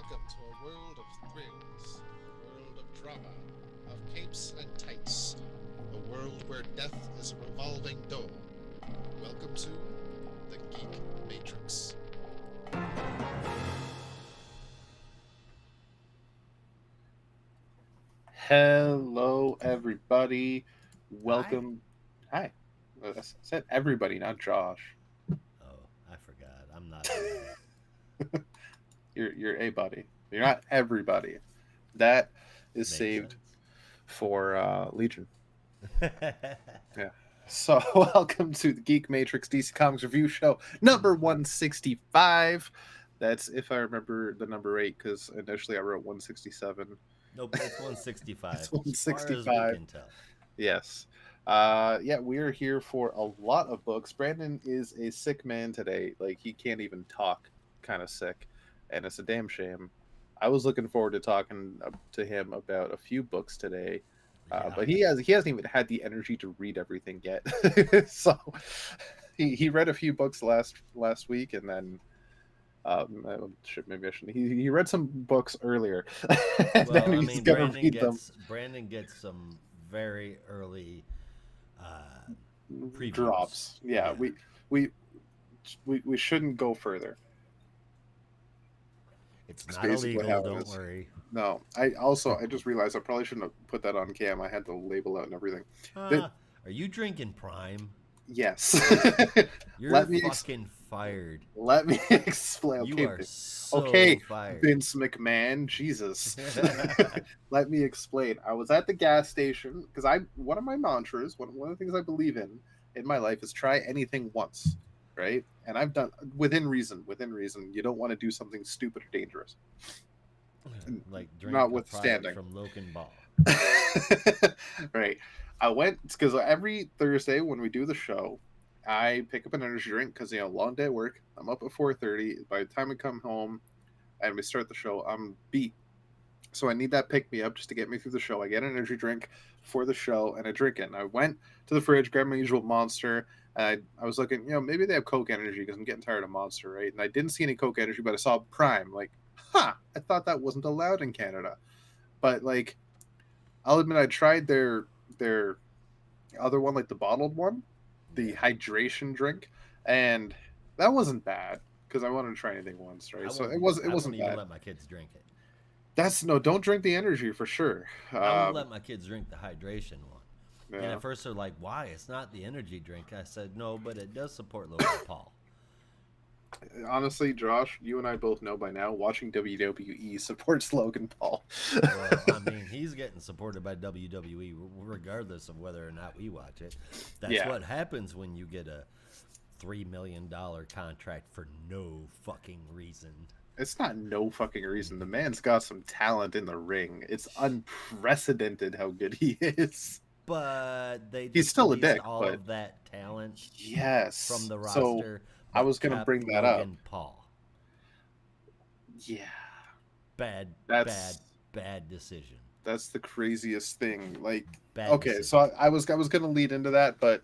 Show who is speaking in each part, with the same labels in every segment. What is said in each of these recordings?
Speaker 1: Welcome to a world of thrills, a world of drama, of capes and tights, a world where death is a revolving door. Welcome to the Geek Matrix.
Speaker 2: Hello, everybody.
Speaker 3: Hi.
Speaker 2: Welcome. Hi. I said everybody, not Josh.
Speaker 3: Oh, I forgot. I'm not everybody.
Speaker 2: You're a buddy. You're not everybody. That is
Speaker 3: Makes
Speaker 2: saved
Speaker 3: sense.
Speaker 2: for Legion. Yeah. So welcome to the Geek Matrix DC Comics Review Show number 165. That's if I remember the number eight, because initially I wrote 167.
Speaker 3: Nope, it's 165,
Speaker 2: It's
Speaker 3: as far as we
Speaker 2: 165.
Speaker 3: can tell.
Speaker 2: Yes. Yeah, we are here for a lot of books. Brandon is a sick man today. Like, he can't even talk, kind of sick. And it's a damn shame. I was looking forward to talking to him about a few books today.
Speaker 3: Yeah.
Speaker 2: But he hasn't even had the energy to read everything yet. So he read a few books last week, and then maybe I shouldn't. He read some books earlier, and
Speaker 3: Well,
Speaker 2: then
Speaker 3: I
Speaker 2: he's
Speaker 3: mean,
Speaker 2: gonna
Speaker 3: Brandon
Speaker 2: read them.
Speaker 3: gets Brandon gets some very early uh, previews.
Speaker 2: Drops. Yeah,
Speaker 3: Yeah,
Speaker 2: we we shouldn't go further.
Speaker 3: it's
Speaker 2: It's
Speaker 3: not
Speaker 2: basically
Speaker 3: illegal.
Speaker 2: how it
Speaker 3: Don't
Speaker 2: is.
Speaker 3: worry.
Speaker 2: No, I just realized I probably shouldn't have put that on cam. I had the label out and everything. That
Speaker 3: Are you drinking Prime?
Speaker 2: yes.
Speaker 3: You're
Speaker 2: let me
Speaker 3: fucking fired.
Speaker 2: let me explain.
Speaker 3: You
Speaker 2: Okay,
Speaker 3: are so
Speaker 2: okay,
Speaker 3: fired.
Speaker 2: Vince McMahon, Jesus. Let me explain. I was at the gas station because I one of my mantras, one of the things I believe in my life is try anything once, right? And I've done within reason. Within reason, you don't want to do something stupid or dangerous.
Speaker 3: Like drink a product
Speaker 2: Notwithstanding.
Speaker 3: from Loken Ball.
Speaker 2: Right. I went because every Thursday when we do the show, I pick up an energy drink because long day at work. I'm up at 4:30. By the time I come home and we start the show, I'm beat. So I need that pick me up just to get me through the show. I get an energy drink for the show and I drink it. And I went to the fridge, grabbed my usual Monster. And I was looking, maybe they have Coke Energy because I'm getting tired of Monster, right? And I didn't see any Coke Energy, but I saw Prime. Like, I thought that wasn't allowed in Canada. But like, I'll admit I tried their other one, like the bottled one, the
Speaker 3: Yeah.
Speaker 2: hydration drink, and that wasn't bad because I wanted to try anything once, right? So it
Speaker 3: I won't
Speaker 2: wasn't
Speaker 3: even
Speaker 2: bad.
Speaker 3: let my kids drink it.
Speaker 2: That's no, don't drink the energy for sure.
Speaker 3: I won't let my kids drink the hydration one. And
Speaker 2: Yeah.
Speaker 3: at first they're like, "Why? It's not the energy drink." I said, "No, but it does support Logan Paul."
Speaker 2: Honestly, Josh, you and I both know by now watching WWE supports Logan Paul.
Speaker 3: Well, I mean, he's getting supported by WWE regardless of whether or not we watch it. That's
Speaker 2: Yeah,
Speaker 3: what happens when you get a $3 million contract for no fucking reason.
Speaker 2: it's not no fucking reason. The man's got some talent in the ring. It's unprecedented how good he is.
Speaker 3: But they
Speaker 2: He's
Speaker 3: just
Speaker 2: still a
Speaker 3: released
Speaker 2: dick,
Speaker 3: all
Speaker 2: but
Speaker 3: of that talent from
Speaker 2: yes.
Speaker 3: the
Speaker 2: So
Speaker 3: roster,
Speaker 2: I
Speaker 3: but
Speaker 2: was gonna
Speaker 3: kept
Speaker 2: bring that up.
Speaker 3: Logan Paul.
Speaker 2: Yeah,
Speaker 3: Bad, bad,
Speaker 2: that's
Speaker 3: bad decision.
Speaker 2: that's the craziest thing. Like,
Speaker 3: Bad
Speaker 2: okay, so
Speaker 3: decision.
Speaker 2: I was gonna lead into that, but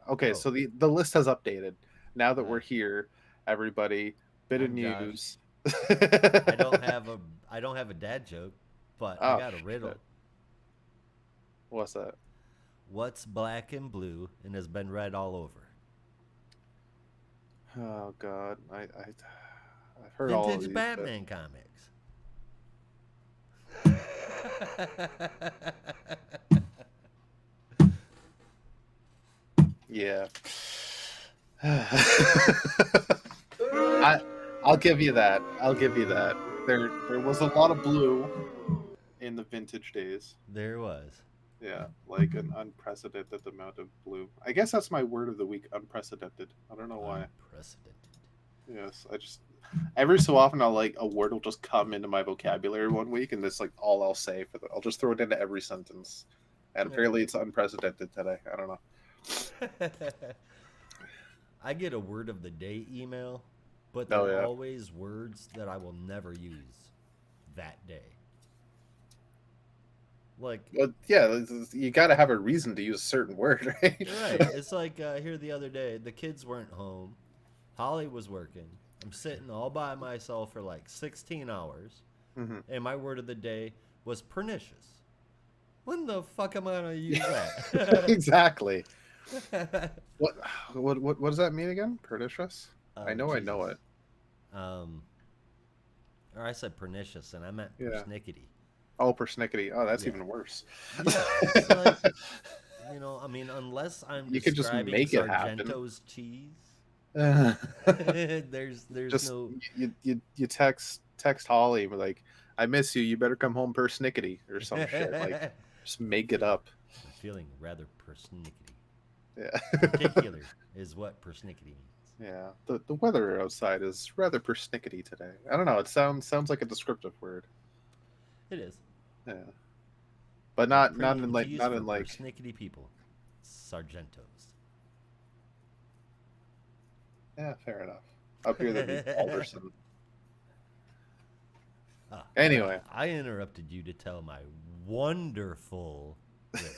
Speaker 2: okay,
Speaker 3: Oh,
Speaker 2: so the list has updated now that we're
Speaker 3: hi.
Speaker 2: here. Everybody, bit of
Speaker 3: I'm Josh.
Speaker 2: news.
Speaker 3: I don't have a I don't have a dad joke, but I
Speaker 2: Oh
Speaker 3: got a
Speaker 2: shit,
Speaker 3: riddle.
Speaker 2: what's that?
Speaker 3: What's black and blue and has been red all over?
Speaker 2: Oh god, I've heard all of
Speaker 3: Vintage
Speaker 2: these, but
Speaker 3: Batman comics.
Speaker 2: yeah. I I'll give you that. I'll give you that. There was a lot of blue in the vintage days.
Speaker 3: There was.
Speaker 2: Yeah, like an unprecedented amount of blue. I guess that's my word of the week, unprecedented. I don't know why.
Speaker 3: Unprecedented.
Speaker 2: Yes, I just every so often I'll like a word will just come into my vocabulary one week and that's like all I'll say for the I'll just throw it into every sentence. And apparently it's unprecedented today. I don't know.
Speaker 3: I get a word of the day email, but
Speaker 2: Oh
Speaker 3: they're
Speaker 2: yeah.
Speaker 3: always words that I will never use that day. Like,
Speaker 2: Well, yeah, you got to have a reason to use a certain word, right?
Speaker 3: right. It's like here the other day, the kids weren't home. Holly was working. I'm sitting all by myself for like 16 hours,
Speaker 2: Hmm.
Speaker 3: and my word of the day was pernicious. When the fuck am I gonna use that?
Speaker 2: Exactly. What, what does that mean again? Pernicious? I
Speaker 3: Oh
Speaker 2: know
Speaker 3: Jesus.
Speaker 2: it.
Speaker 3: Um, or I said pernicious, and I meant
Speaker 2: Yeah.
Speaker 3: persnickety.
Speaker 2: Oh, persnickety. Oh, that's
Speaker 3: Yeah,
Speaker 2: even worse.
Speaker 3: yeah. It's like, I mean, unless I'm
Speaker 2: You could just
Speaker 3: describing
Speaker 2: make it happen.
Speaker 3: Sargento's cheese,
Speaker 2: Uh,
Speaker 3: there's
Speaker 2: just
Speaker 3: no.
Speaker 2: you text Holly and be like, I miss you. You better come home persnickety or some shit. Like, just make it up.
Speaker 3: I'm feeling rather persnickety.
Speaker 2: Yeah.
Speaker 3: Particular is what persnickety means.
Speaker 2: Yeah. The weather outside is rather persnickety today. I don't know. It sounds like a descriptive word.
Speaker 3: It is.
Speaker 2: Yeah. But
Speaker 3: But
Speaker 2: not
Speaker 3: premium
Speaker 2: in like
Speaker 3: cheese
Speaker 2: not
Speaker 3: for
Speaker 2: in like
Speaker 3: persnickety people. Sargento's.
Speaker 2: yeah, fair enough. Up here that'd be Alderson.
Speaker 3: Ah,
Speaker 2: Anyway.
Speaker 3: I interrupted you to tell my wonderful riddle.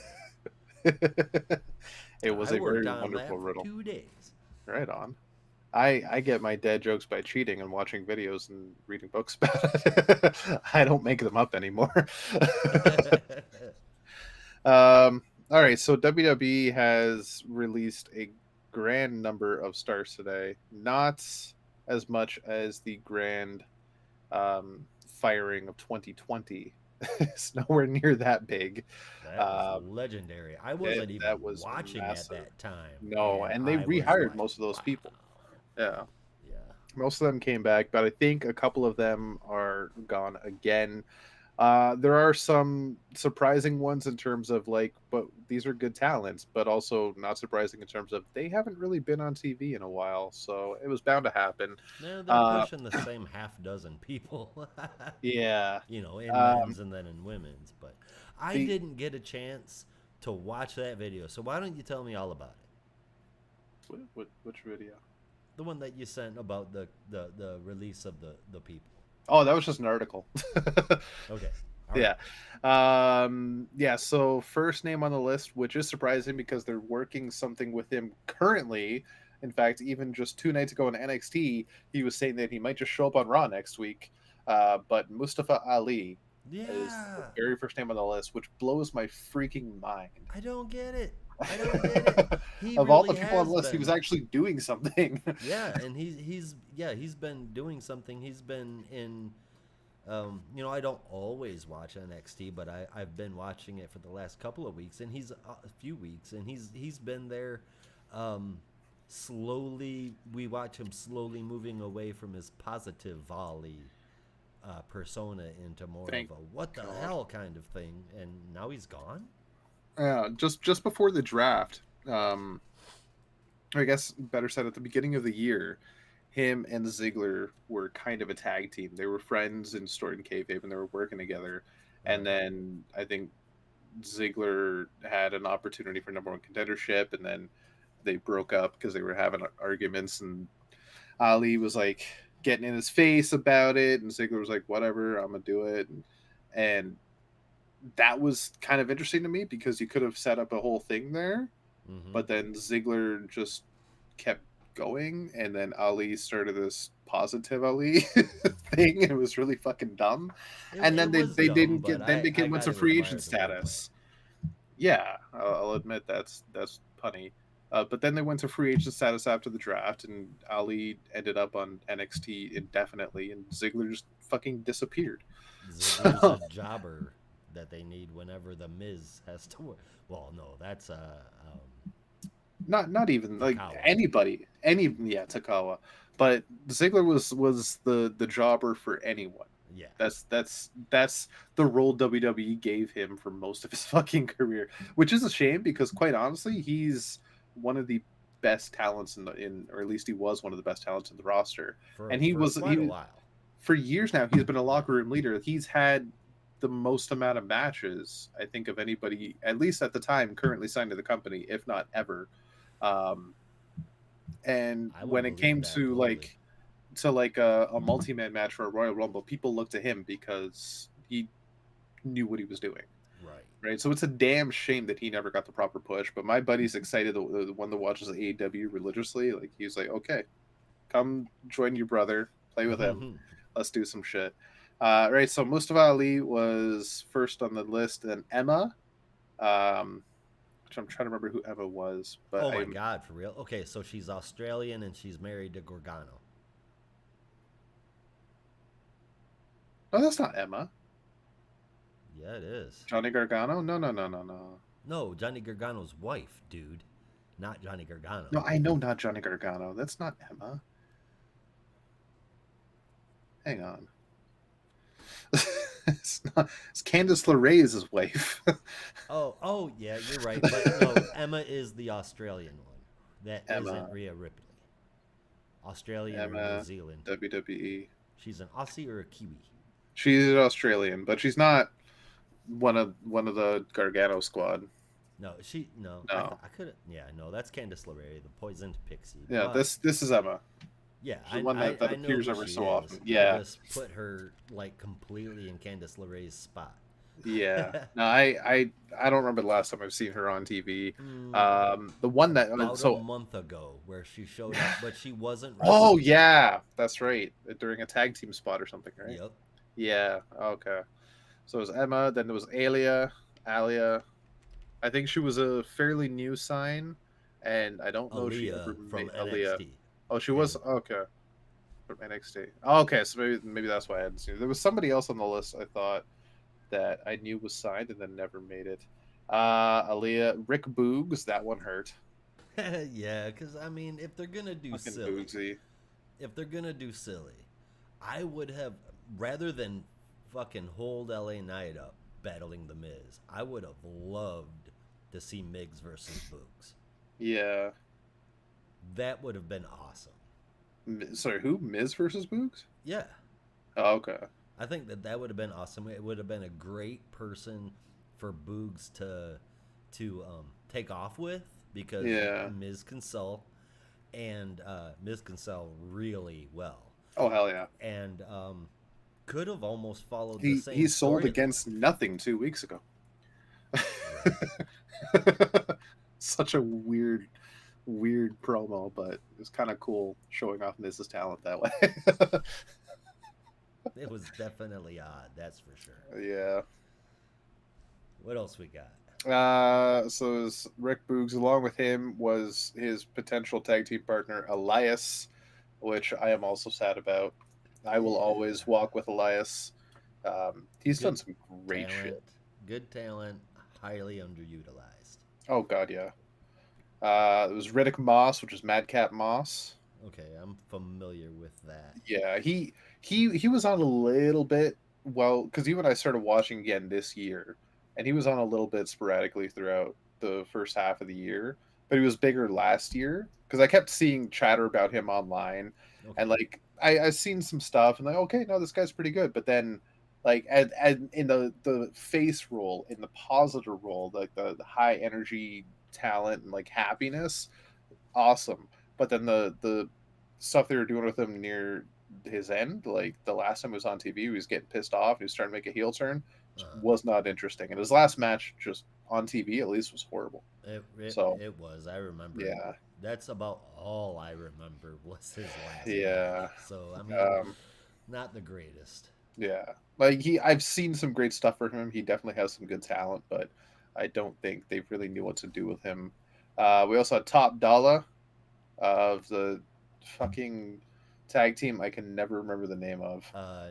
Speaker 2: It was
Speaker 3: I
Speaker 2: a
Speaker 3: worked
Speaker 2: very
Speaker 3: on that
Speaker 2: wonderful
Speaker 3: for
Speaker 2: riddle.
Speaker 3: 2 days.
Speaker 2: Right on. I get my dad jokes by cheating and watching videos and reading books about it. I don't make them up anymore. All right, so WWE has released a grand number of stars today, not as much as the grand firing of 2020. It's nowhere near that big.
Speaker 3: That was
Speaker 2: Um,
Speaker 3: legendary. I wasn't even
Speaker 2: that was
Speaker 3: watching at
Speaker 2: massive.
Speaker 3: that time,
Speaker 2: No,
Speaker 3: and
Speaker 2: and they
Speaker 3: I was
Speaker 2: rehired
Speaker 3: like,
Speaker 2: most of those
Speaker 3: "Wow,
Speaker 2: people. Yeah.
Speaker 3: yeah."
Speaker 2: Most of them came back, but I think a couple of them are gone again. There are some surprising ones in terms of like, but these are good talents, but also not surprising in terms of they haven't really been on TV in a while, so it was bound to happen.
Speaker 3: They're
Speaker 2: Uh,
Speaker 3: pushing the same half dozen people,
Speaker 2: yeah.
Speaker 3: in
Speaker 2: Um,
Speaker 3: men's and then in women's. But I
Speaker 2: the
Speaker 3: didn't get a chance to watch that video, so why don't you tell me all about it?
Speaker 2: which video?
Speaker 3: The one that you sent about the release of the people.
Speaker 2: Oh, that was just an article.
Speaker 3: Okay, all right.
Speaker 2: Yeah. Yeah, so first name on the list, which is surprising because they're working something with him currently. In fact, even just 2 nights ago in NXT, he was saying that he might just show up on Raw next week. But Mustafa Ali is the
Speaker 3: Yeah,
Speaker 2: very first name on the list, which blows my freaking mind.
Speaker 3: I don't get it. I don't get it. He
Speaker 2: Of all the
Speaker 3: really
Speaker 2: people on
Speaker 3: has
Speaker 2: the list, he was
Speaker 3: been.
Speaker 2: actually doing something.
Speaker 3: Yeah, and he's been doing something. He's been in. I don't always watch NXT, but I've been watching it for the last couple of weeks, and he's a few weeks, and he's been there. Slowly, we watch him slowly moving away from his positive volley persona into more
Speaker 2: Thank
Speaker 3: of a what the
Speaker 2: God.
Speaker 3: hell kind of thing, and now he's gone.
Speaker 2: Just before the draft, or I guess better said at the beginning of the year, him and Ziggler were kind of a tag team. They were friends in Story and Kayfabe, and they were working together. And then I think Ziggler had an opportunity for number one contendership, and then they broke up because they were having arguments. And Ali was like getting in his face about it, and Ziggler was like, "Whatever, I'm gonna do it." And that was kind of interesting to me because you could have set up a whole thing there,
Speaker 3: Mm-hmm.
Speaker 2: but then Ziggler just kept going, and then Ali started this positive Ali thing, and it was really fucking dumb. And then
Speaker 3: It was
Speaker 2: they
Speaker 3: dumb,
Speaker 2: didn't
Speaker 3: but
Speaker 2: get then
Speaker 3: I
Speaker 2: became went
Speaker 3: got
Speaker 2: to
Speaker 3: to
Speaker 2: free
Speaker 3: admire
Speaker 2: agent
Speaker 3: the wordplay.
Speaker 2: status. Yeah, I'll admit that's punny. But then they went to free agent status after the draft, and Ali ended up on NXT indefinitely, and Ziggler just fucking disappeared.
Speaker 3: Ziggler's a
Speaker 2: So,
Speaker 3: jobber that they need whenever the Miz has to work. Well, no, that's
Speaker 2: not even like
Speaker 3: Takawa.
Speaker 2: anybody, Takawa, but Ziggler was the jobber for anyone.
Speaker 3: Yeah.
Speaker 2: That's the role WWE gave him for most of his fucking career, which is a shame because quite honestly, he's one of the best talents or at least he was one of the best talents in the roster. And
Speaker 3: For quite a while.
Speaker 2: for years now, he's been a locker room leader. He's had the most amount of matches, I think, of anybody, at least at the time, currently signed to the company, if not ever. And
Speaker 3: I would
Speaker 2: when it
Speaker 3: believe
Speaker 2: came
Speaker 3: that
Speaker 2: to
Speaker 3: totally.
Speaker 2: a multi-man match for a Royal Rumble, people looked to him because he knew what he was doing. Right. So it's a damn shame that he never got the proper push. But my buddy's excited, the one that watches AEW religiously. Like he's like, okay, Come join your brother. Play with him. Let's do some shit. Right. So Mustafa Ali was first on the list, and Emma. Which I'm trying to remember who Emma was, but
Speaker 3: Oh my God, for real? Okay, so she's Australian and she's married to Gargano.
Speaker 2: no, that's not Emma.
Speaker 3: Yeah, it is.
Speaker 2: Johnny Gargano? No, no, no, no, no.
Speaker 3: No, Johnny Gargano's wife, dude. Not Johnny Gargano.
Speaker 2: No, I know not Johnny Gargano. That's not Emma. Hang on. It's not. It's Candice LeRae's wife.
Speaker 3: Oh, yeah, you're right. But no, Emma is the Australian one. That
Speaker 2: Emma.
Speaker 3: not Rhea Ripley. Australian or
Speaker 2: Emma,
Speaker 3: New Zealand.
Speaker 2: WWE.
Speaker 3: She's an Aussie or a Kiwi?
Speaker 2: She's Australian, but she's not one of the Gargano squad.
Speaker 3: No, no.
Speaker 2: No.
Speaker 3: I could. Yeah, no, that's Candice LeRae, the poisoned pixie.
Speaker 2: Yeah,
Speaker 3: But,
Speaker 2: this is Emma.
Speaker 3: yeah,
Speaker 2: The one that
Speaker 3: I
Speaker 2: appears
Speaker 3: know who
Speaker 2: every
Speaker 3: she
Speaker 2: so
Speaker 3: is.
Speaker 2: often.
Speaker 3: I
Speaker 2: Yeah.
Speaker 3: just put her like completely in Candice LeRae's spot.
Speaker 2: Yeah. No, I don't remember the last time I've seen her on TV.
Speaker 3: Mm,
Speaker 2: The one that
Speaker 3: about a month ago, where she showed up, but she wasn't.
Speaker 2: Oh
Speaker 3: wrestling.
Speaker 2: yeah, that's right. During a tag team spot or something, right?
Speaker 3: Yep.
Speaker 2: Yeah. Okay. So it was Emma. Then there was Alia. I think she was a fairly new sign, and I don't know if she ever
Speaker 3: Aaliyah from
Speaker 2: made Aaliyah.
Speaker 3: NXT.
Speaker 2: Oh, she was okay from NXT. Oh, okay, so maybe that's why I hadn't seen it. There was somebody else on the list I thought that I knew was signed and then never made it. Aaliyah, Rick Boogs, that one hurt.
Speaker 3: Yeah, because I mean, if they're gonna do
Speaker 2: Fucking
Speaker 3: silly,
Speaker 2: Boogsy.
Speaker 3: I would have rather than fucking hold LA Knight up battling the Miz. I would have loved to see Migs versus Boogs.
Speaker 2: Yeah.
Speaker 3: That would have been awesome.
Speaker 2: Sorry, who? Miz versus Boogs?
Speaker 3: Yeah,
Speaker 2: Oh, okay.
Speaker 3: I think that would have been awesome. It would have been a great person for Boogs to take off with because
Speaker 2: Yeah.
Speaker 3: Miz can sell, and Miz can sell really well.
Speaker 2: Oh, hell yeah.
Speaker 3: And could have almost followed the same.
Speaker 2: He sold
Speaker 3: story.
Speaker 2: against nothing 2 weeks ago. Such a weird promo, but it's kind of cool showing off Miz's talent that way.
Speaker 3: It was definitely odd, that's for sure.
Speaker 2: Yeah.
Speaker 3: What else we got?
Speaker 2: So it was Rick Boogs. Along with him was his potential tag team partner Elias, which I am also sad about. I will always walk with Elias. He's done some great shit.
Speaker 3: Good talent, highly underutilized.
Speaker 2: Oh god, yeah. It was Riddick Moss, which is Madcap Moss.
Speaker 3: Okay, I'm familiar with that.
Speaker 2: Yeah, he was on a little bit, well, because even I started watching again this year, and he was on a little bit sporadically throughout the first half of the year, but he was bigger last year because I kept seeing chatter about him online,
Speaker 3: Okay.
Speaker 2: and like I've seen some stuff and like, okay, no, this guy's pretty good, but then like in the face role, in the positive role, like the high energy talent and like happiness, awesome. But then the stuff they were doing with him near his end, like the last time he was on TV, he was getting pissed off. He was trying to make a heel turn. Was not interesting. And his last match, just on TV at least, was horrible.
Speaker 3: It was. I remember.
Speaker 2: Yeah.
Speaker 3: That's about all I remember was his last.
Speaker 2: Yeah.
Speaker 3: Match. So I mean, not the greatest.
Speaker 2: Yeah. Like I've seen some great stuff from him. He definitely has some good talent, but I don't think they really knew what to do with him. We also had Top Dollar of the fucking tag team I can never remember the name of.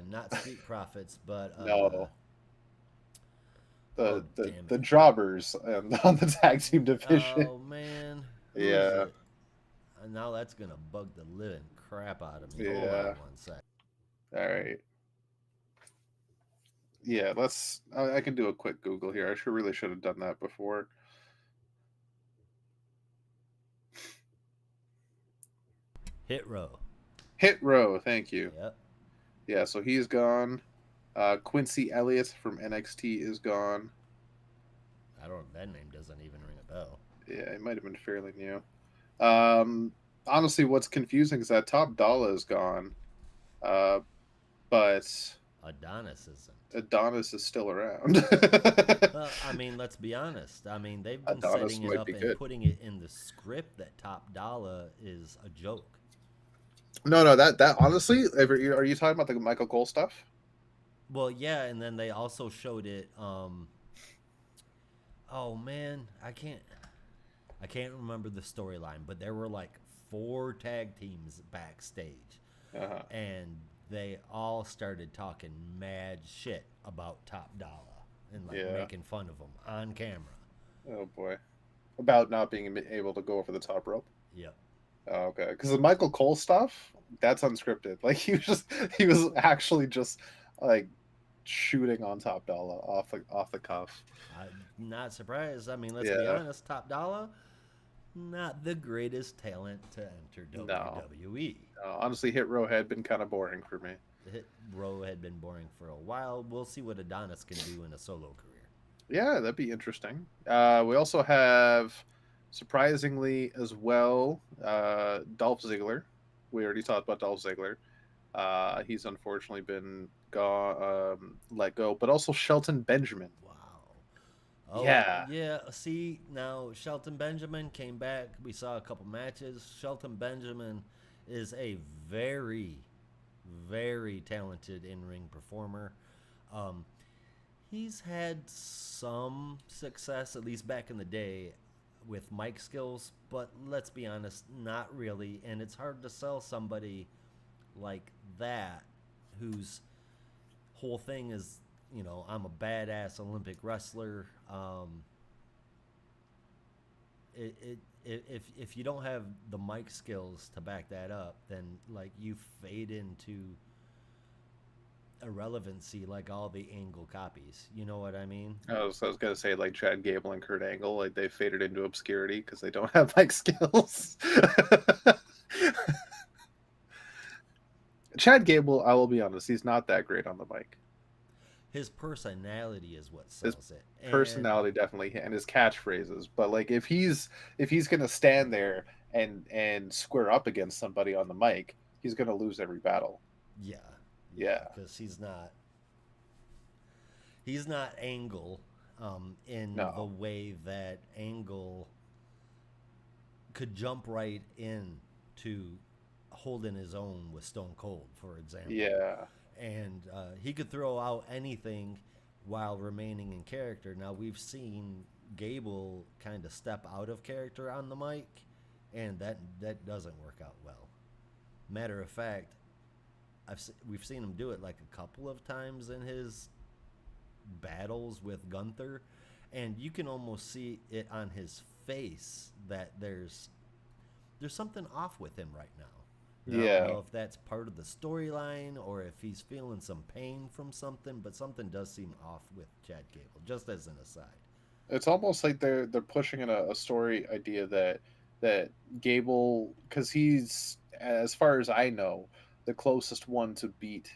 Speaker 3: Not Street Profits, but
Speaker 2: No.
Speaker 3: oh,
Speaker 2: The jobbers on the tag team division.
Speaker 3: Oh man. Who
Speaker 2: Yeah.
Speaker 3: is it? Now that's gonna bug the living crap out of me.
Speaker 2: Yeah.
Speaker 3: Hold on one sec.
Speaker 2: All right. Yeah, I can do a quick Google here. I really should have done that before.
Speaker 3: Hit Row.
Speaker 2: Hit Row, thank you.
Speaker 3: Yep.
Speaker 2: Yeah, so he's gone. Quincy Elliott from NXT is gone.
Speaker 3: That name doesn't even ring a bell.
Speaker 2: Yeah, it might have been fairly new. Honestly, what's confusing is that Top Dollar is gone. But
Speaker 3: Adonis isn't.
Speaker 2: Adonis is still around.
Speaker 3: Well, I mean, let's be honest. I mean, they've been
Speaker 2: Adonis
Speaker 3: setting it
Speaker 2: might
Speaker 3: up
Speaker 2: be
Speaker 3: and
Speaker 2: good.
Speaker 3: putting it in the script that Top Dollar is a joke.
Speaker 2: No, that honestly, are you talking about the Michael Cole stuff?
Speaker 3: Well, yeah, and then they also showed it. Oh man, I can't remember the storyline, but there were like four tag teams backstage,
Speaker 2: Uh-huh.
Speaker 3: and they all started talking mad shit about Top Dollar and like
Speaker 2: Yeah.
Speaker 3: making fun of him on camera.
Speaker 2: Oh boy. About not being able to go over the top rope.
Speaker 3: Yep.
Speaker 2: Oh, okay, because the Michael Cole stuff, that's unscripted. Like he was actually just like shooting on Top Dollar off the cuff.
Speaker 3: I'm not surprised. I mean, let's be
Speaker 2: Yeah.
Speaker 3: honest. Top Dollar, not the greatest talent to enter
Speaker 2: No.
Speaker 3: WWE.
Speaker 2: Honestly, Hit Row had been kind of boring for me.
Speaker 3: The hit row had been boring for a while. We'll see what Adonis can do in a solo career.
Speaker 2: Yeah, that'd be interesting. We also have, surprisingly as well, Dolph Ziggler. We already talked about Dolph Ziggler. He's unfortunately been let go, but also Shelton Benjamin.
Speaker 3: Wow. Oh,
Speaker 2: Yeah,
Speaker 3: yeah. See, now Shelton Benjamin came back. We saw a couple matches. Shelton Benjamin is a very, very talented in ring performer. Um, he's had some success, at least back in the day, with mic skills, but let's be honest, not really. And it's hard to sell somebody like that whose whole thing is, I'm a badass Olympic wrestler. If you don't have the mic skills to back that up, then like you fade into irrelevancy like all the Angle copies. You know what I mean?
Speaker 2: I was gonna say like Chad Gable and Kurt Angle, like they faded into obscurity because they don't have mic skills. Chad Gable, I will be honest, he's not that great on the mic.
Speaker 3: His personality is what
Speaker 2: His
Speaker 3: sells it. And
Speaker 2: personality definitely and his catchphrases, but like if he's gonna stand there and square up against somebody on the mic, he's gonna lose every battle.
Speaker 3: yeah, yeah,
Speaker 2: Yeah.
Speaker 3: because he's not Angle in the
Speaker 2: No.
Speaker 3: way that Angle could jump right in to holding his own with Stone Cold, for example.
Speaker 2: Yeah.
Speaker 3: And he could throw out anything while remaining in character. Now, we've seen Gable kind of step out of character on the mic, and that doesn't work out well. Matter of fact, we've seen him do it like a couple of times in his battles with Gunther, and you can almost see it on his face that there's something off with him right now. Now, I don't
Speaker 2: Yeah.
Speaker 3: know if that's part of the storyline or if he's feeling some pain from something, but something does seem off with Chad Gable, just as an aside.
Speaker 2: It's almost like they're pushing in a story idea that Gable, because he's, as far as I know, the closest one to beat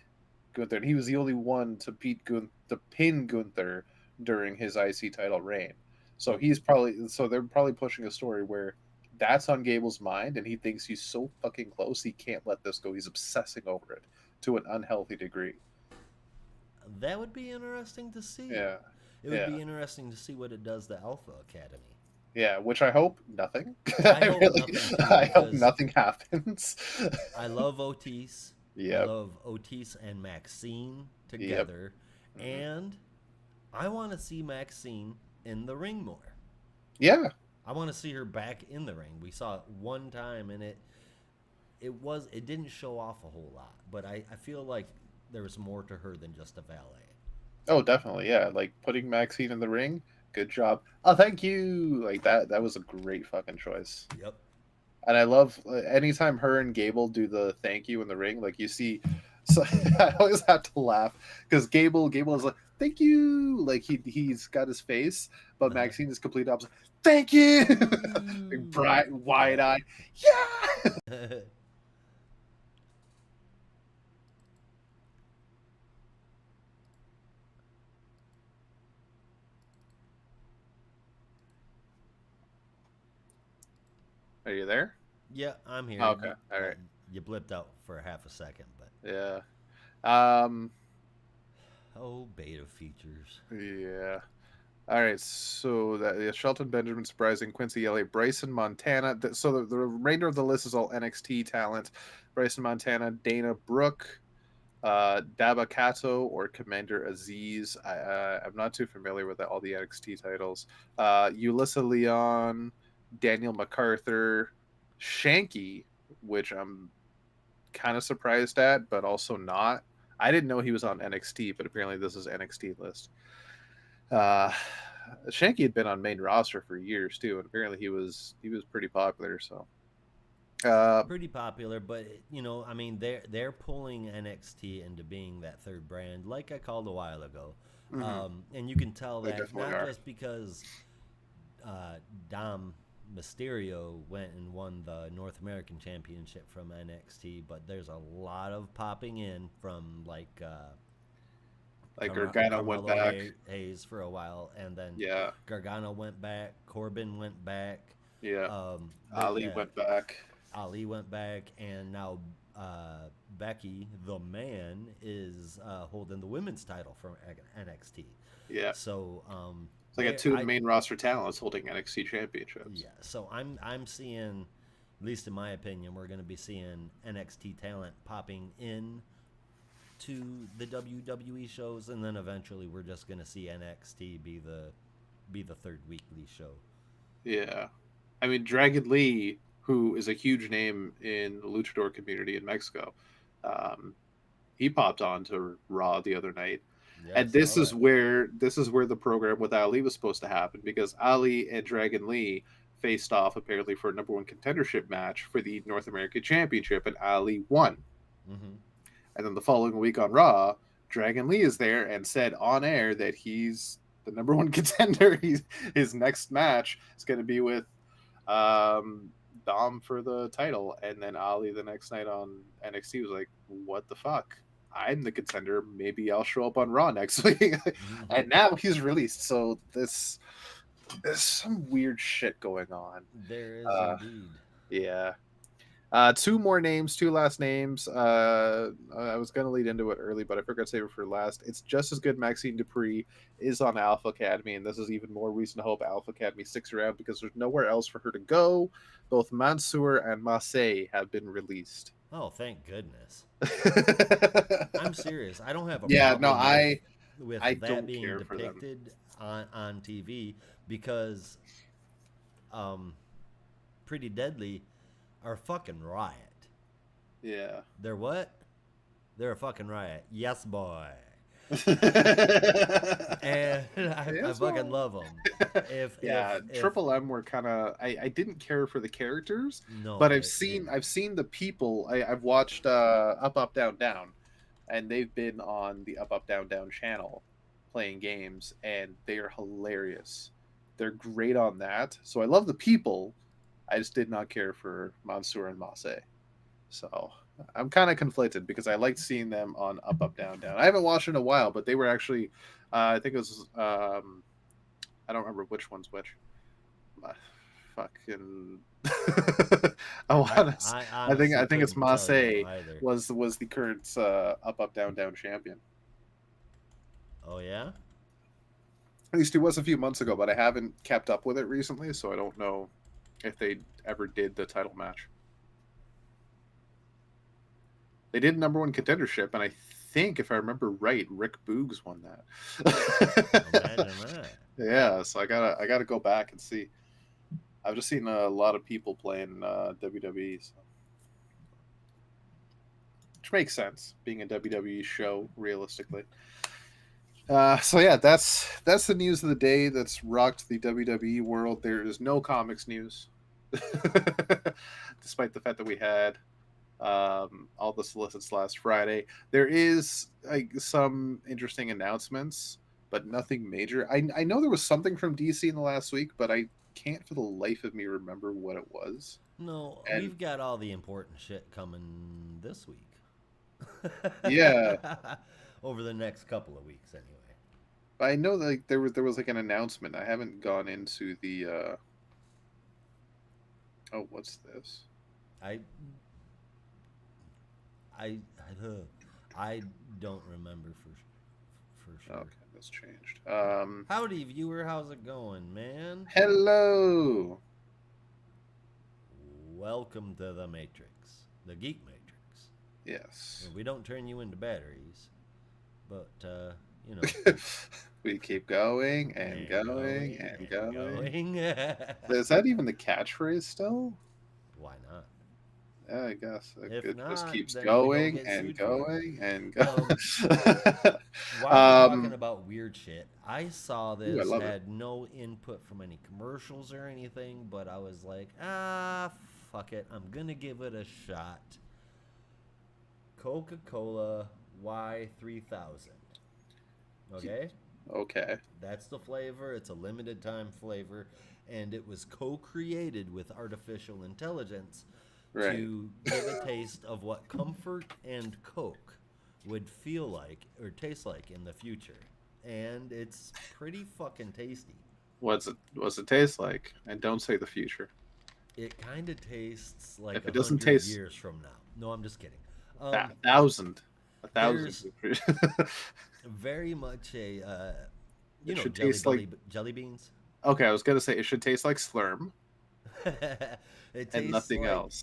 Speaker 2: Gunther. And he was the only one to to pin Gunther during his IC title reign. So
Speaker 3: Yep.
Speaker 2: they're probably pushing a story where that's on Gable's mind, and he thinks he's so fucking close he can't let this go. He's obsessing over it to an unhealthy degree.
Speaker 3: That would be interesting to see.
Speaker 2: Yeah,
Speaker 3: It would
Speaker 2: yeah.
Speaker 3: be interesting to see what it does to Alpha Academy.
Speaker 2: Yeah, which I hope nothing.
Speaker 3: I hope nothing too,
Speaker 2: I hope
Speaker 3: because
Speaker 2: nothing happens.
Speaker 3: I love Otis. I
Speaker 2: Yep.
Speaker 3: love Otis and Maxine
Speaker 2: Yep.
Speaker 3: together,
Speaker 2: Hmm.
Speaker 3: and I want to see Maxine in the ring more.
Speaker 2: Yeah.
Speaker 3: I want to see her back in the ring. We saw it one time, and it didn't show off a whole lot, but I feel like there was more to her than just a valet.
Speaker 2: Oh, definitely. Yeah. Like putting Maxine in the ring. Good job. Oh, thank you. Like that. That was a great fucking choice.
Speaker 3: Yep.
Speaker 2: And I love anytime her and Gable do the thank you in the ring. Like you see, so I always have to laugh because Gable is like thank you. Like he's got his face, but
Speaker 3: Uh-huh.
Speaker 2: Maxine is complete opposite. Thank you.
Speaker 3: Thank
Speaker 2: Like
Speaker 3: you.
Speaker 2: bright, wide
Speaker 3: Yeah.
Speaker 2: eyed. Yeah. Are you there?
Speaker 3: Yeah, I'm here.
Speaker 2: Okay. All right.
Speaker 3: You blipped out for half a second, but
Speaker 2: Yeah. Um.
Speaker 3: oh, beta features.
Speaker 2: Yeah. All right, so that yeah, Shelton Benjamin surprising Quincy Elliott, Bryson Montana. So the remainder of the list is all NXT talent. Bryson Montana, Dana Brooke, Daba Kato, or Commander Aziz. I'm not too familiar with all the NXT titles. Ulyssa Leon, Daniel MacArthur, Shanky, which I'm kind of surprised at, but also not. I didn't know he was on NXT, but apparently this is NXT list. Uh, Shanky had been on main roster for years too, and apparently he was pretty popular. So, uh,
Speaker 3: Pretty popular, but I mean, they're pulling NXT into being that third brand, like I called a while ago,
Speaker 2: mhm,
Speaker 3: and you can tell
Speaker 2: they
Speaker 3: that
Speaker 2: definitely
Speaker 3: not
Speaker 2: are.
Speaker 3: just because Dom Mysterio went and won the North American Championship from NXT, but there's a lot of popping in from like
Speaker 2: Like Gargano went
Speaker 3: Carmelo
Speaker 2: back.
Speaker 3: Hayes for a while, and then
Speaker 2: Yeah,
Speaker 3: Gargano went back, Corbin went back,
Speaker 2: yeah.
Speaker 3: but
Speaker 2: Ali
Speaker 3: yeah,
Speaker 2: went back.
Speaker 3: Ali went back, and now Becky, the man, is holding the women's title from NXT.
Speaker 2: Yeah,
Speaker 3: So
Speaker 2: it's like a two main roster talents holding NXT championships.
Speaker 3: yeah, so I'm seeing, at least in my opinion, we're going to be seeing NXT talent popping in to the WWE shows, and then eventually we're just going to see NXT be the third weekly show.
Speaker 2: Yeah, I mean Dragon Lee, who is a huge name in the luchador community in Mexico, um, he popped on to Raw the other night,
Speaker 3: Yeah, I
Speaker 2: and
Speaker 3: saw that.
Speaker 2: this is where the program with Ali was supposed to happen because Ali and Dragon Lee faced off apparently for a number one contendership match for the North American Championship, and Ali won.
Speaker 3: Hmm.
Speaker 2: And then the following week on Raw, Dragon Lee is there and said on air that he's the number one contender. His next match is going to be with um, Dom for the title, and then Ali the next night on NXT was like, "What the fuck? I'm the contender. Maybe I'll show up on Raw next week." And now he's released. So there's some weird shit going on.
Speaker 3: There is
Speaker 2: Uh,
Speaker 3: indeed.
Speaker 2: yeah. Two more names, two last names. I was gonna lead into it early, but I forgot to save it for last. It's just as good. Maxine Dupree is on Alpha Academy, and this is even more reason to hope Alpha Academy sticks around because there's nowhere else for her to go. Both Mansoor and Massey have been released.
Speaker 3: Oh, thank goodness. I'm serious. I don't have a
Speaker 2: Yeah, no,
Speaker 3: problem with
Speaker 2: I
Speaker 3: that
Speaker 2: don't
Speaker 3: being
Speaker 2: care for them.
Speaker 3: depicted on TV because um, Pretty Deadly are a fucking riot.
Speaker 2: Yeah.
Speaker 3: They're what? They're a fucking riot. Yes, boy. And I
Speaker 2: Yes,
Speaker 3: fucking
Speaker 2: well.
Speaker 3: love them.
Speaker 2: Yeah,
Speaker 3: If
Speaker 2: Triple M were kind of. I didn't care for the characters,
Speaker 3: no,
Speaker 2: but
Speaker 3: I didn't.
Speaker 2: I've seen the people. I've watched Up Up Down Down, and they've been on the Up Up Down Down channel playing games, and they are hilarious. They're great on that. So I love the people. I just did not care for Mansoor and Masse. So I'm kind of conflicted because I liked seeing them on Up Up Down Down. I haven't watched in a while, but they were actually. I think it was. I don't remember which one's which. Fucking. I want to.
Speaker 3: I
Speaker 2: I
Speaker 3: honestly
Speaker 2: think it's
Speaker 3: couldn't tell you
Speaker 2: Masse
Speaker 3: either.
Speaker 2: was the current Up Up Down Down champion.
Speaker 3: Oh yeah?
Speaker 2: At least he was a few months ago, but I haven't kept up with it recently, so I don't know if they ever did the title match. They did number one contendership, and I think, if I remember right, Rick Boogs won that.
Speaker 3: Imagine that.
Speaker 2: Yeah, so I gotta go back and see. I've just seen a lot of people playing WWE, so. Which makes sense, being a WWE show, realistically. So yeah, that's the news of the day that's rocked the WWE world. There is no comics news, despite the fact that we had all the solicits last Friday. There is like some interesting announcements, but nothing major. I know there was something from DC in the last week, but I can't for the life of me remember what it was.
Speaker 3: No,
Speaker 2: And
Speaker 3: we've got all the important shit coming this week.
Speaker 2: yeah,
Speaker 3: Over the next couple of weeks, anyway.
Speaker 2: I know like there was like an announcement. I haven't gone into the. Oh, what's this?
Speaker 3: I I I don't remember for sure.
Speaker 2: Okay, has changed.
Speaker 3: Howdy, viewer. How's it going, man?
Speaker 2: Hello.
Speaker 3: Welcome to the Matrix, the Geek Matrix.
Speaker 2: Yes.
Speaker 3: We don't turn you into batteries, but you know,
Speaker 2: We keep going and going and going.
Speaker 3: going.
Speaker 2: Is that even the catchphrase still?
Speaker 3: Why not?
Speaker 2: Yeah, I guess
Speaker 3: If
Speaker 2: it just
Speaker 3: not,
Speaker 2: keeps
Speaker 3: then we don't
Speaker 2: going
Speaker 3: get
Speaker 2: and
Speaker 3: sued for it.
Speaker 2: going and going.
Speaker 3: While we're talking about weird shit, I saw
Speaker 2: I
Speaker 3: this,
Speaker 2: love it.
Speaker 3: had no input from any commercials or anything, but I was like, fuck it. I'm going to give it a shot. Coca-Cola Y3000. Okay?
Speaker 2: Okay.
Speaker 3: That's the flavor. It's a limited time flavor, and it was co-created with artificial intelligence
Speaker 2: Right.
Speaker 3: to give a taste of what comfort and Coke would feel like or taste like in the future. And it's pretty fucking tasty.
Speaker 2: What's it taste like? And don't say the future.
Speaker 3: It kind of tastes like
Speaker 2: If it
Speaker 3: 100
Speaker 2: doesn't taste
Speaker 3: years from now. No, I'm just kidding.
Speaker 2: a thousand.
Speaker 3: There's very much a
Speaker 2: It should taste like
Speaker 3: jelly beans.
Speaker 2: Okay, I was gonna say it should taste like Slurm
Speaker 3: It
Speaker 2: and nothing
Speaker 3: like,
Speaker 2: else.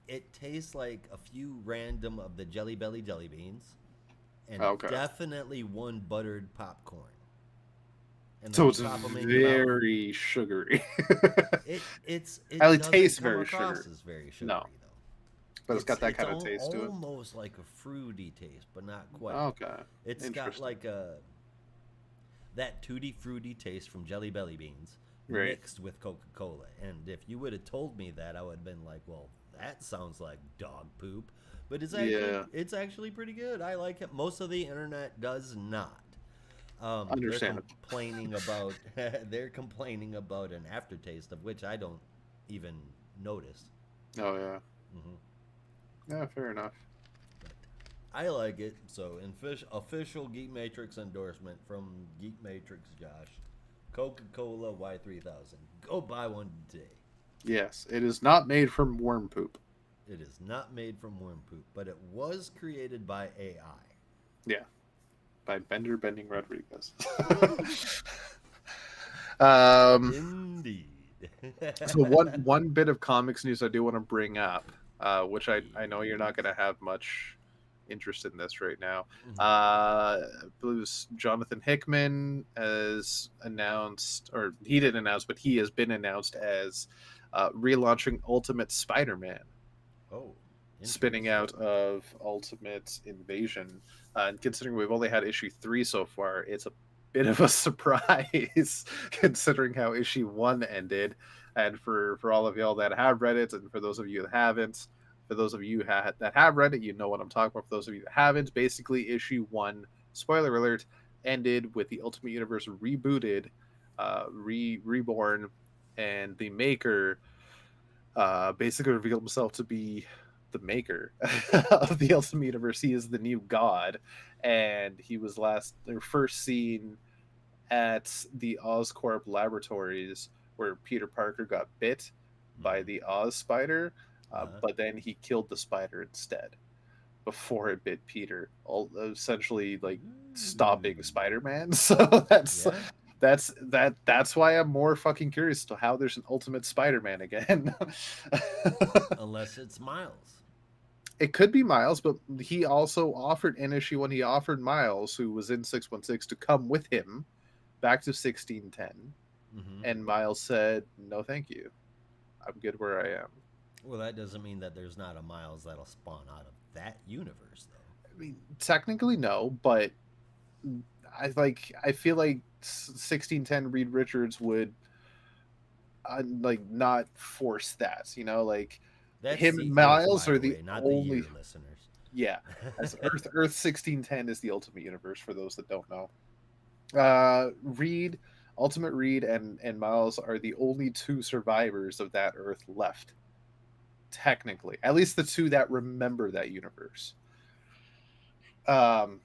Speaker 3: It tastes like a few random of the Jelly Belly jelly beans, and
Speaker 2: Okay.
Speaker 3: definitely one buttered popcorn. And
Speaker 2: So
Speaker 3: then
Speaker 2: it's
Speaker 3: you pop 'em in your mouth.
Speaker 2: very sugary.
Speaker 3: It
Speaker 2: Well, it
Speaker 3: doesn't
Speaker 2: tastes
Speaker 3: come
Speaker 2: very
Speaker 3: across
Speaker 2: sugary.
Speaker 3: as very sugary
Speaker 2: No.
Speaker 3: though.
Speaker 2: But it's got that kind of taste to it.
Speaker 3: Almost like a fruity taste, but not quite.
Speaker 2: Okay.
Speaker 3: It's got
Speaker 2: Interesting.
Speaker 3: like that tutti fruity taste from Jelly Belly beans
Speaker 2: Right.
Speaker 3: mixed with Coca-Cola. And if you would have told me that, I would have been like, "Well, that sounds like dog poop." But it's actually pretty good. I like it. Most of the internet does not.
Speaker 2: Understandable.
Speaker 3: They're complaining about an aftertaste of which I don't even notice.
Speaker 2: Oh yeah.
Speaker 3: Hmm.
Speaker 2: Yeah, fair enough.
Speaker 3: But I like it. So, official Geek Matrix endorsement from Geek Matrix Josh. Coca-Cola Y3000. Go buy one today.
Speaker 2: Yes, it is not made from worm poop.
Speaker 3: It is not made from worm poop, but it was created by AI.
Speaker 2: Yeah, by Bender Bending Rodriguez.
Speaker 3: Indeed.
Speaker 2: So one bit of comics news I do want to bring up, which I know you're not going to have much interest in this right now. I believe it was Jonathan Hickman has announced, or he didn't announce, but he has been announced as relaunching Ultimate Spider-Man.
Speaker 3: Oh,
Speaker 2: Spinning out of Ultimate Invasion. And considering we've only had issue 3 so far, it's a bit of a surprise considering how issue 1 ended. And for all of y'all that have read it, and for those of you that haven't, for those of you that have read it, you know what I'm talking about. For those of you that haven't, basically issue 1, spoiler alert, ended with the Ultimate Universe rebooted, reborn, and the Maker basically revealed himself to be the maker of the Ultimate Universe. He is the new god, and he was first seen at the Oscorp laboratories where Peter Parker got bit by the Oz spider, but then he killed the spider instead before it bit Peter, essentially like stopping Spider-Man. So that's why I'm more fucking curious to how there's an Ultimate Spider-Man again.
Speaker 3: Unless it's Miles.
Speaker 2: It could be Miles, but he also offered in issue when he offered Miles, who was in 616, to come with him back to 1610.
Speaker 3: Mm-hmm.
Speaker 2: And Miles said, "No, thank you. I'm good where I am."
Speaker 3: Well, that doesn't mean that there's not a Miles that'll spawn out of that universe, though.
Speaker 2: I mean, technically no, but I feel like 1610 Reed Richards would not force that, like
Speaker 3: That's
Speaker 2: him and
Speaker 3: Seahorse,
Speaker 2: Miles
Speaker 3: by
Speaker 2: are
Speaker 3: the
Speaker 2: the
Speaker 3: way, not
Speaker 2: only
Speaker 3: the year listeners.
Speaker 2: Yeah, as Earth 1610 is the Ultimate Universe for those that don't know. Ultimate Reed and Miles are the only 2 survivors of that Earth left. Technically, at least the 2 that remember that universe. And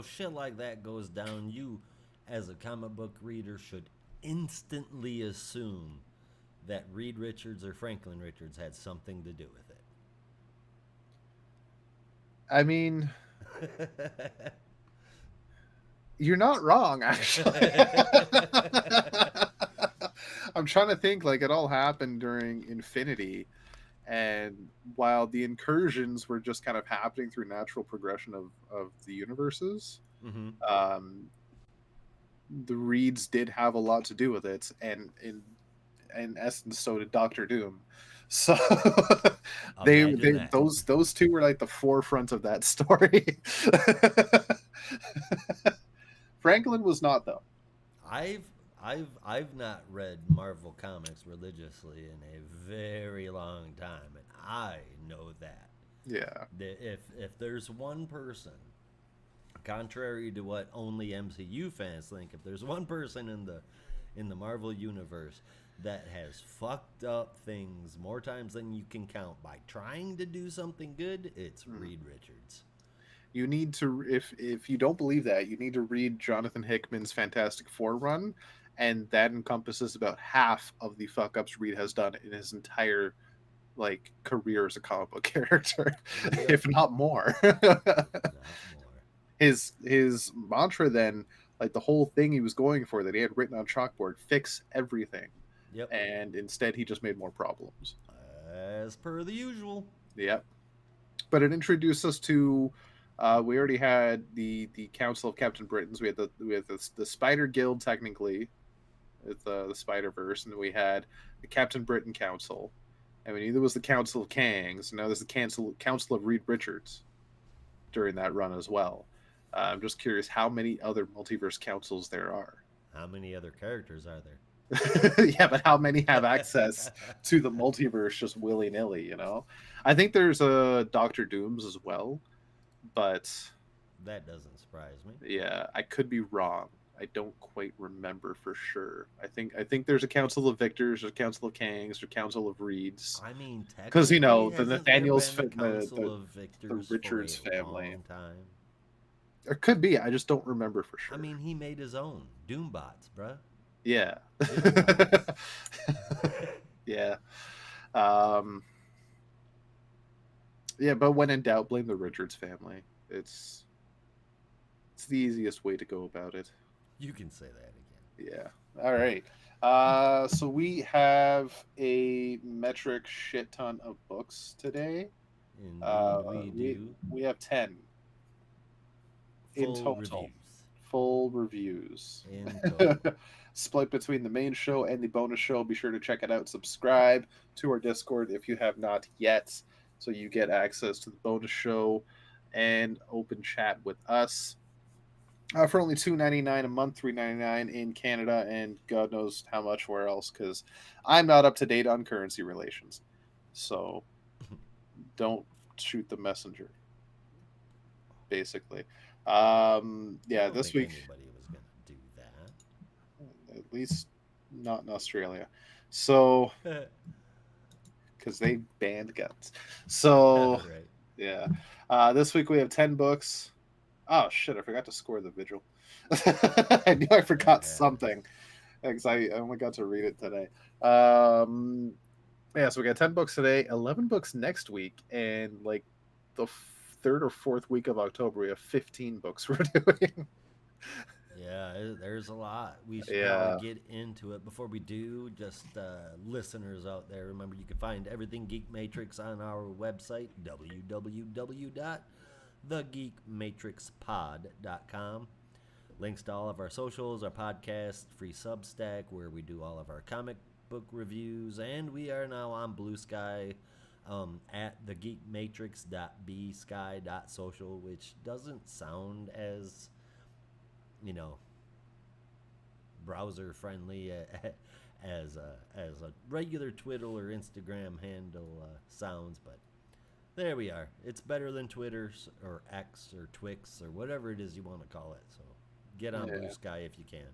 Speaker 3: shit like that goes down. You, as a comic book reader, should instantly assume that Reed Richards or Franklin Richards had something to do with it.
Speaker 2: I mean, You're not wrong, actually. I'm trying to think, like, it all happened during Infinity, and while the incursions were just kind of happening through natural progression of the universes,
Speaker 3: Hmm.
Speaker 2: um, the Reeds did have a lot to do with it, and in essence, so did Doctor Doom. So
Speaker 3: Imagine that.
Speaker 2: those two were like the forefront of that story. Franklin was not, though.
Speaker 3: I've I've not read Marvel comics religiously in a very long time, and I know that.
Speaker 2: Yeah.
Speaker 3: If there's one person, contrary to what only MCU fans think, if there's one person in the Marvel universe that has fucked up things more times than you can count by trying to do something good, it's
Speaker 2: Mm.
Speaker 3: Reed Richards.
Speaker 2: You need to, if you don't believe that, you need to read Jonathan Hickman's Fantastic Four run, and that encompasses about half of the fuck ups Reed has done in his entire like career as a comic book character,
Speaker 3: Yep.
Speaker 2: if not more.
Speaker 3: Not more.
Speaker 2: His mantra then, like the whole thing he was going for that he had written on chalkboard, fix everything,
Speaker 3: Yep.
Speaker 2: and instead he just made more problems.
Speaker 3: As per the usual.
Speaker 2: Yep. But it introduced us to. We already had the Council of Captain Britons. We had the Spider Guild technically, with the Spider Verse, and we had the Captain Britain Council, and we knew there was the Council of Kangs. And now there's the Council of Reed Richards during that run as well. I'm just curious how many other multiverse councils there are.
Speaker 3: How many other characters are there?
Speaker 2: Yeah, but how many have access to the multiverse just willy nilly? I think there's a Doctor Dooms as well, but
Speaker 3: That doesn't surprise me.
Speaker 2: yeah, I could be wrong. I don't quite remember for sure. I think there's a Council of Victors, a Council of Kangs, a Council of Reeds.
Speaker 3: I mean,
Speaker 2: Because
Speaker 3: technically,
Speaker 2: the
Speaker 3: hasn't there
Speaker 2: Nathaniel's
Speaker 3: been a
Speaker 2: the,
Speaker 3: council
Speaker 2: the
Speaker 3: of
Speaker 2: the
Speaker 3: victors for
Speaker 2: Richards
Speaker 3: a
Speaker 2: family.
Speaker 3: long time?
Speaker 2: It could be. I just don't remember for
Speaker 3: I
Speaker 2: sure.
Speaker 3: mean, he made his own Doombots, bruh.
Speaker 2: Yeah.
Speaker 3: Doombots.
Speaker 2: Yeah. Um, yeah, but when in doubt, blame the Richards family. It's the easiest way to go about it.
Speaker 3: You can say that again.
Speaker 2: Yeah. All right. So we have a metric shit ton of books today.
Speaker 3: Indeed, we
Speaker 2: We
Speaker 3: do.
Speaker 2: we have 10 in
Speaker 3: Full
Speaker 2: total.
Speaker 3: reviews.
Speaker 2: Full reviews.
Speaker 3: In total.
Speaker 2: Split between the main show and the bonus show. Be sure to check it out. Subscribe to our Discord if you have not yet, so you get access to the bonus show and open chat with us. For only $2.99 a month, $3.99 in Canada, and God knows how much where else, because I'm not up to date on currency relations. So don't shoot the messenger, basically.
Speaker 3: I
Speaker 2: Yeah,
Speaker 3: don't
Speaker 2: this
Speaker 3: think
Speaker 2: week,
Speaker 3: anybody was going to do that.
Speaker 2: at least not in Australia. So, because they banned guns. So,
Speaker 3: Right.
Speaker 2: yeah. This week we have 10 books. Oh, shit, I forgot to score the vigil. I knew I forgot something because I only got to read it today. Yeah, so we got 10 books today, 11 books next week, and like the third or fourth week of October, we have 15 books we're doing.
Speaker 3: Yeah, there's a lot. We should
Speaker 2: Yeah.
Speaker 3: probably get into it. Before we do, just listeners out there, remember you can find everything Geek Matrix on our website, www.thegeekmatrixpod.com. Links to all of our socials, our podcast, free Substack, where we do all of our comic book reviews, and we are now on Blue Sky at thegeekmatrix.bsky.social, which doesn't sound as browser friendly as a regular Twitter or Instagram handle sounds, but there we are. It's better than Twitter or X or Twix or whatever it is you want to call it. So get on Blue Sky if you can.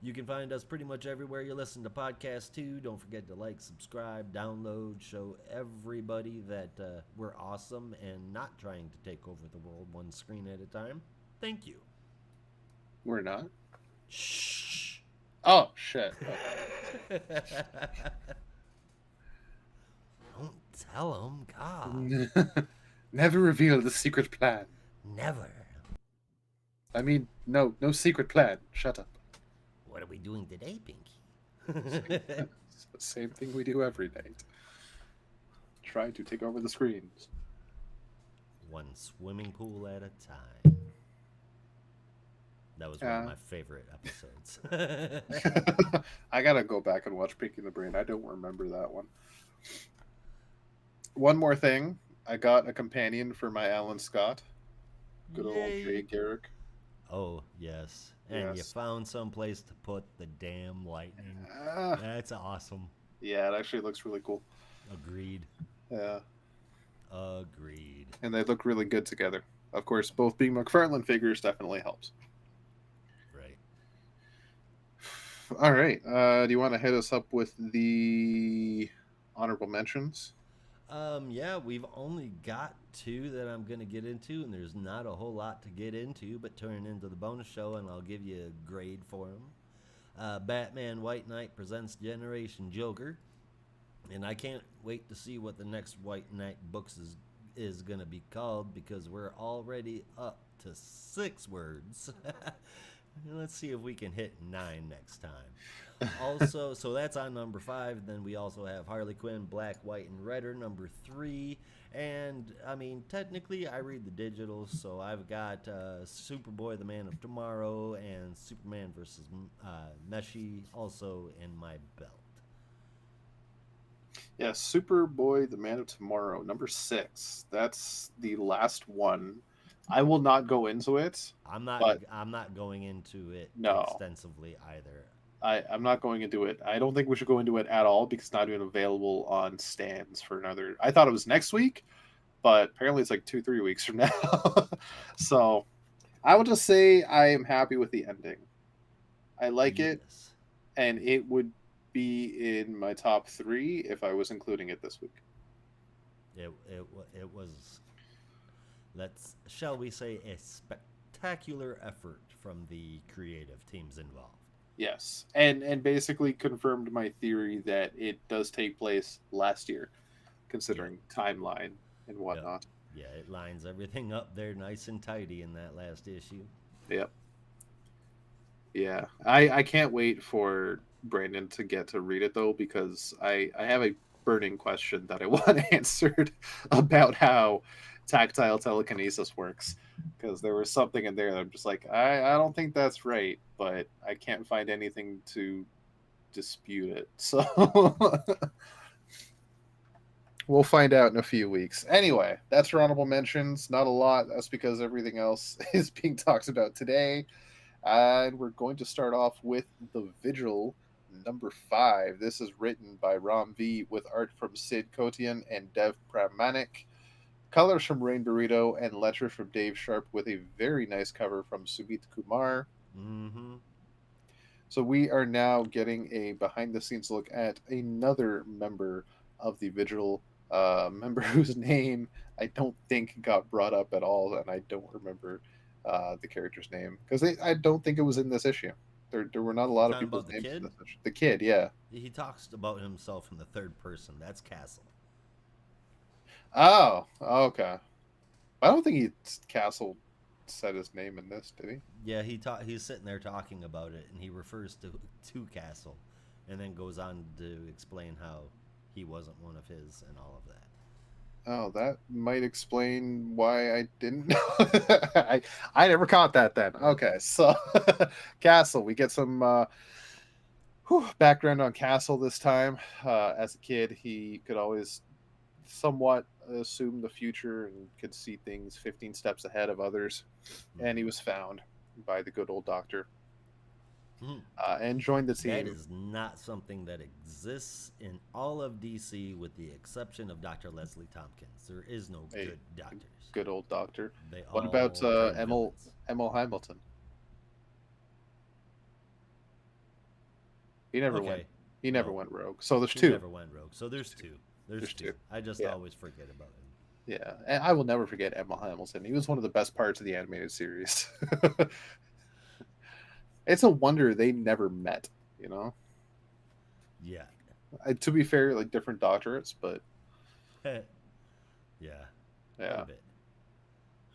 Speaker 3: You can find us pretty much everywhere you listen to podcasts too. Don't forget to like, subscribe, download, show everybody that we're awesome and not trying to take over the world one screen at a time. Thank you.
Speaker 2: We're not?
Speaker 3: Shh.
Speaker 2: Oh, shit. Okay.
Speaker 3: Don't tell them, God.
Speaker 2: Never reveal the secret plan.
Speaker 3: Never.
Speaker 2: I mean, no secret plan. Shut up.
Speaker 3: What are we doing today, Pinky?
Speaker 2: It's the same thing we do every night. Try to take over the screens.
Speaker 3: One swimming pool at a time. That was one of
Speaker 2: Yeah.
Speaker 3: my favorite episodes.
Speaker 2: I gotta go back and watch Pinky and the Brain. I don't remember that one. One more thing. I got a companion for my Alan Scott. Good old
Speaker 3: Yay.
Speaker 2: Jay Garrick.
Speaker 3: Oh, yes. And you
Speaker 2: Yes.
Speaker 3: found some place to put the damn lightning.
Speaker 2: Ah,
Speaker 3: That's awesome.
Speaker 2: yeah, it actually looks really cool.
Speaker 3: Agreed.
Speaker 2: Yeah,
Speaker 3: Agreed.
Speaker 2: and they look really good together. Of course, both being McFarlane figures definitely helps.
Speaker 3: Right.
Speaker 2: All right. Do you want to hit us up with the honorable mentions?
Speaker 3: Yeah, we've only got two that I'm going to get into, and there's not a whole lot to get into, but turn into the bonus show, and I'll give you a grade for them. Batman White Knight presents Generation Joker, and I can't wait to see what the next White Knight books is going to be called, because we're already up to 6 words. Let's see if we can hit 9 next time. Also, so that's on number 5. Then we also have Harley Quinn, Black, White, and Redder, number 3. And I mean, technically, I read the digitals, so I've got Superboy, the Man of Tomorrow, and Superman versus Meshi also in my belt.
Speaker 2: Yeah, Superboy, the Man of Tomorrow, number 6. That's the last one. I will not go into it.
Speaker 3: I'm not.
Speaker 2: But
Speaker 3: I'm not going into it
Speaker 2: no,
Speaker 3: extensively either.
Speaker 2: I'm not going into it. I don't think we should go into it at all because it's not even available on stands for another. I thought it was next week, but apparently it's like 2-3 weeks from now. So I will just say I am happy with the ending. I like it,
Speaker 3: Yes.
Speaker 2: and it would be in my top 3 if I was including it this week.
Speaker 3: It was, shall we say, a spectacular effort from the creative teams involved.
Speaker 2: Yes, and basically confirmed my theory that it does take place last year, considering timeline and whatnot.
Speaker 3: Yeah, it lines everything up there nice and tidy in that last issue.
Speaker 2: Yep. Yeah, I can't wait for Brandon to get to read it though because I have a burning question that I want answered about how tactile telekinesis works because there was something in there that I'm just like I don't think that's right, but I can't find anything to dispute it. So we'll find out in a few weeks. Anyway, that's your honorable mentions. Not a lot. That's because everything else is being talked about today. And we're going to start off with The Vigil, number 5. This is written by Ram V with art from Sid Kotian and Dev Pramanik. Colors from Rain Burrito and letters from Dave Sharp with a very nice cover from Sumit Kumar.
Speaker 3: Mm-hmm.
Speaker 2: So we are now getting a behind the scenes look at another member of the Vigil, member whose name I don't think got brought up at all, and I don't remember the character's name because I don't think it was in this issue. There were not a lot of
Speaker 3: Talking
Speaker 2: people's
Speaker 3: about the
Speaker 2: names in
Speaker 3: kid?
Speaker 2: this issue. The kid, yeah.
Speaker 3: He talks about himself in the third person. That's Castle.
Speaker 2: Oh, okay. I don't think Castle said his name in this, did he?
Speaker 3: Yeah, he's sitting there talking about it, and he refers to Castle, and then goes on to explain how he wasn't one of his and all of that.
Speaker 2: Oh, that might explain why I didn't know. I never caught that then. Okay, so Castle, we get some background on Castle this time. As a kid, he could always somewhat assume the future and could see things 15 steps ahead of others. And he was found by the good old doctor and joined the team.
Speaker 3: That is not something that exists in all of DC with the exception of Dr. Leslie Tompkins. There is no good doctors.
Speaker 2: Good old doctor.
Speaker 3: They
Speaker 2: What
Speaker 3: all
Speaker 2: about
Speaker 3: turn
Speaker 2: Emil
Speaker 3: villains.
Speaker 2: Hamilton? He never
Speaker 3: Okay.
Speaker 2: went. He never
Speaker 3: No.
Speaker 2: went rogue. So there's
Speaker 3: He
Speaker 2: two.
Speaker 3: never went rogue. So there's two. There's two. I just
Speaker 2: Yeah.
Speaker 3: always forget about him.
Speaker 2: Yeah, and I will never forget Emil Hamilton. He was one of the best parts of the animated series. It's a wonder they never met, you know?
Speaker 3: Yeah.
Speaker 2: To be fair, like different doctorates, but
Speaker 3: Yeah.
Speaker 2: yeah.
Speaker 3: A bit.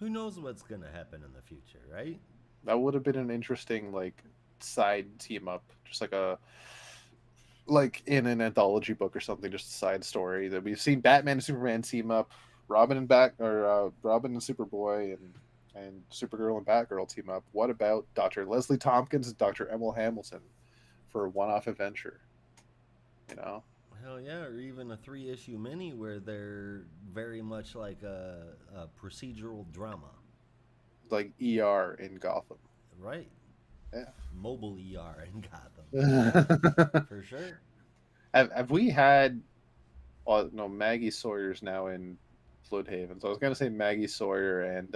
Speaker 3: Who knows what's going to happen in the future, right?
Speaker 2: That would have been an interesting like side team up, just like in an anthology book or something, just a side story that we've seen Batman and Superman team up, Robin and Superboy and Supergirl and Batgirl team up. What about Dr. Leslie Tompkins and Dr. Emil Hamilton for a one-off adventure? You know,
Speaker 3: Hell yeah, or even a 3 issue mini where they're very much like a procedural drama,
Speaker 2: like ER in Gotham.
Speaker 3: right?
Speaker 2: Yeah.
Speaker 3: Mobile ER in Gotham. Yeah,
Speaker 2: have,
Speaker 3: for sure.
Speaker 2: have we had? Oh no, Maggie Sawyer's now in Bloodhaven. So I was gonna say Maggie Sawyer and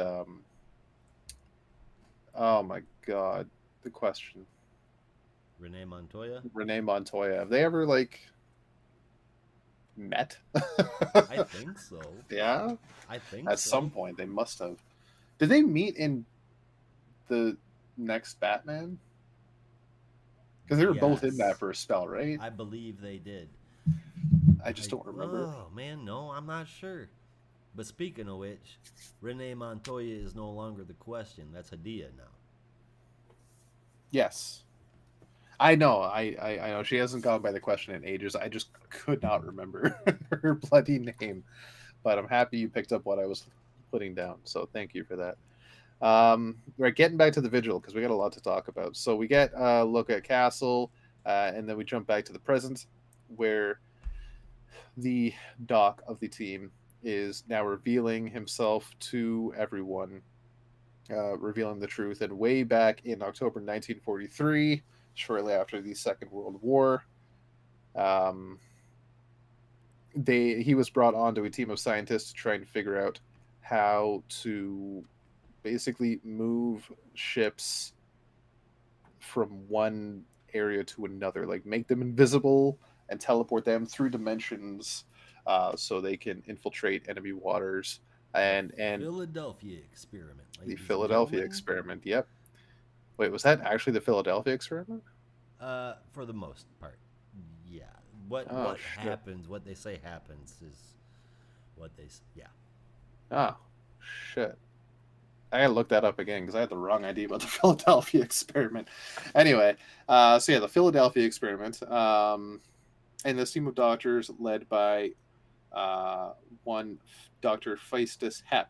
Speaker 2: oh my god, the question.
Speaker 3: Renee Montoya.
Speaker 2: Renee Montoya. Have they ever like met?
Speaker 3: I think so.
Speaker 2: Yeah,
Speaker 3: I think
Speaker 2: at
Speaker 3: so.
Speaker 2: some point they must have. Did they meet in the next Batman? Because they were both in that
Speaker 3: Yes,
Speaker 2: for a spell, right?
Speaker 3: I believe they did.
Speaker 2: I just don't remember.
Speaker 3: Oh man, no, I'm not sure. But speaking of which, Renee Montoya is no longer the question. That's Hadia now.
Speaker 2: Yes, I know. I know she hasn't gone by the question in ages. I just could not remember her bloody name. But I'm happy you picked up what I was putting down. So thank you for that. Right, getting back to the vigil because we got a lot to talk about. So we get a look at Castle, and then we jump back to the present, where the doc of the team is now revealing himself to everyone, revealing the truth. And way back in October 1943, shortly after the Second World War, um, he was brought onto a team of scientists to try and figure out how to basically move ships from one area to another, like make them invisible and teleport them through dimensions, so they can infiltrate enemy waters.
Speaker 3: The
Speaker 2: And
Speaker 3: Philadelphia experiment,
Speaker 2: the
Speaker 3: ladies and
Speaker 2: Philadelphia
Speaker 3: gentlemen.
Speaker 2: experiment. Yep. Wait, was that actually the Philadelphia experiment?
Speaker 3: For the most part, yeah. What
Speaker 2: Oh
Speaker 3: what
Speaker 2: shit.
Speaker 3: happens? What they say happens is what yeah.
Speaker 2: Oh shit. I gotta look that up again because I had the wrong idea about the Philadelphia experiment. Anyway, so yeah, the Philadelphia experiment, and this team of doctors led by uh, one Dr. Feistus Hepp.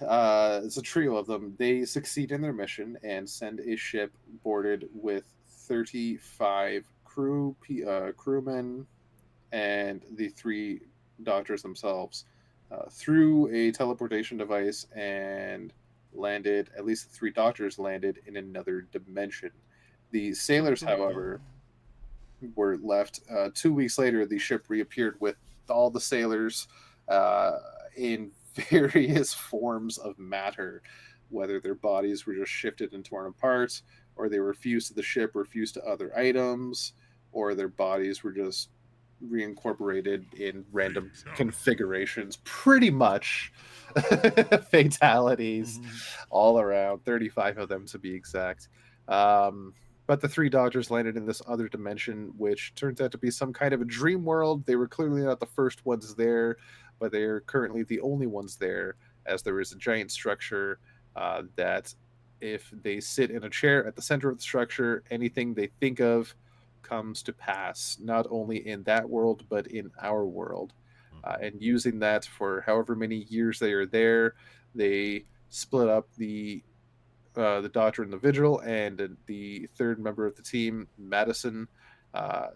Speaker 2: It's a trio of them. They succeed in their mission and send a ship boarded with 35 crewmen and the three doctors themselves through a teleportation device and landed, at least the three doctors landed in another dimension. The
Speaker 3: Dun,
Speaker 2: sailors,
Speaker 3: dun, dun.
Speaker 2: however, were left. 2 weeks later, the ship reappeared with all the sailors uh, in various forms of matter, whether their bodies were just shifted and torn apart, or they were fused to the ship or fused to other items, or their bodies were just reincorporated in random configurations. Pretty much fatalities all around, 35 of them to be exact. But the three doctors landed in this other dimension, which turns out to be some kind of a dream world. They were clearly not the first ones there, but they are currently the only ones there, as there is a giant structure that, if they sit in a chair at the center of the structure, anything they think of comes to pass, not only in that world, but in our world. And using that for however many years they are there, they split up the Doctor and the Vigil, and the third member of the team, Madison,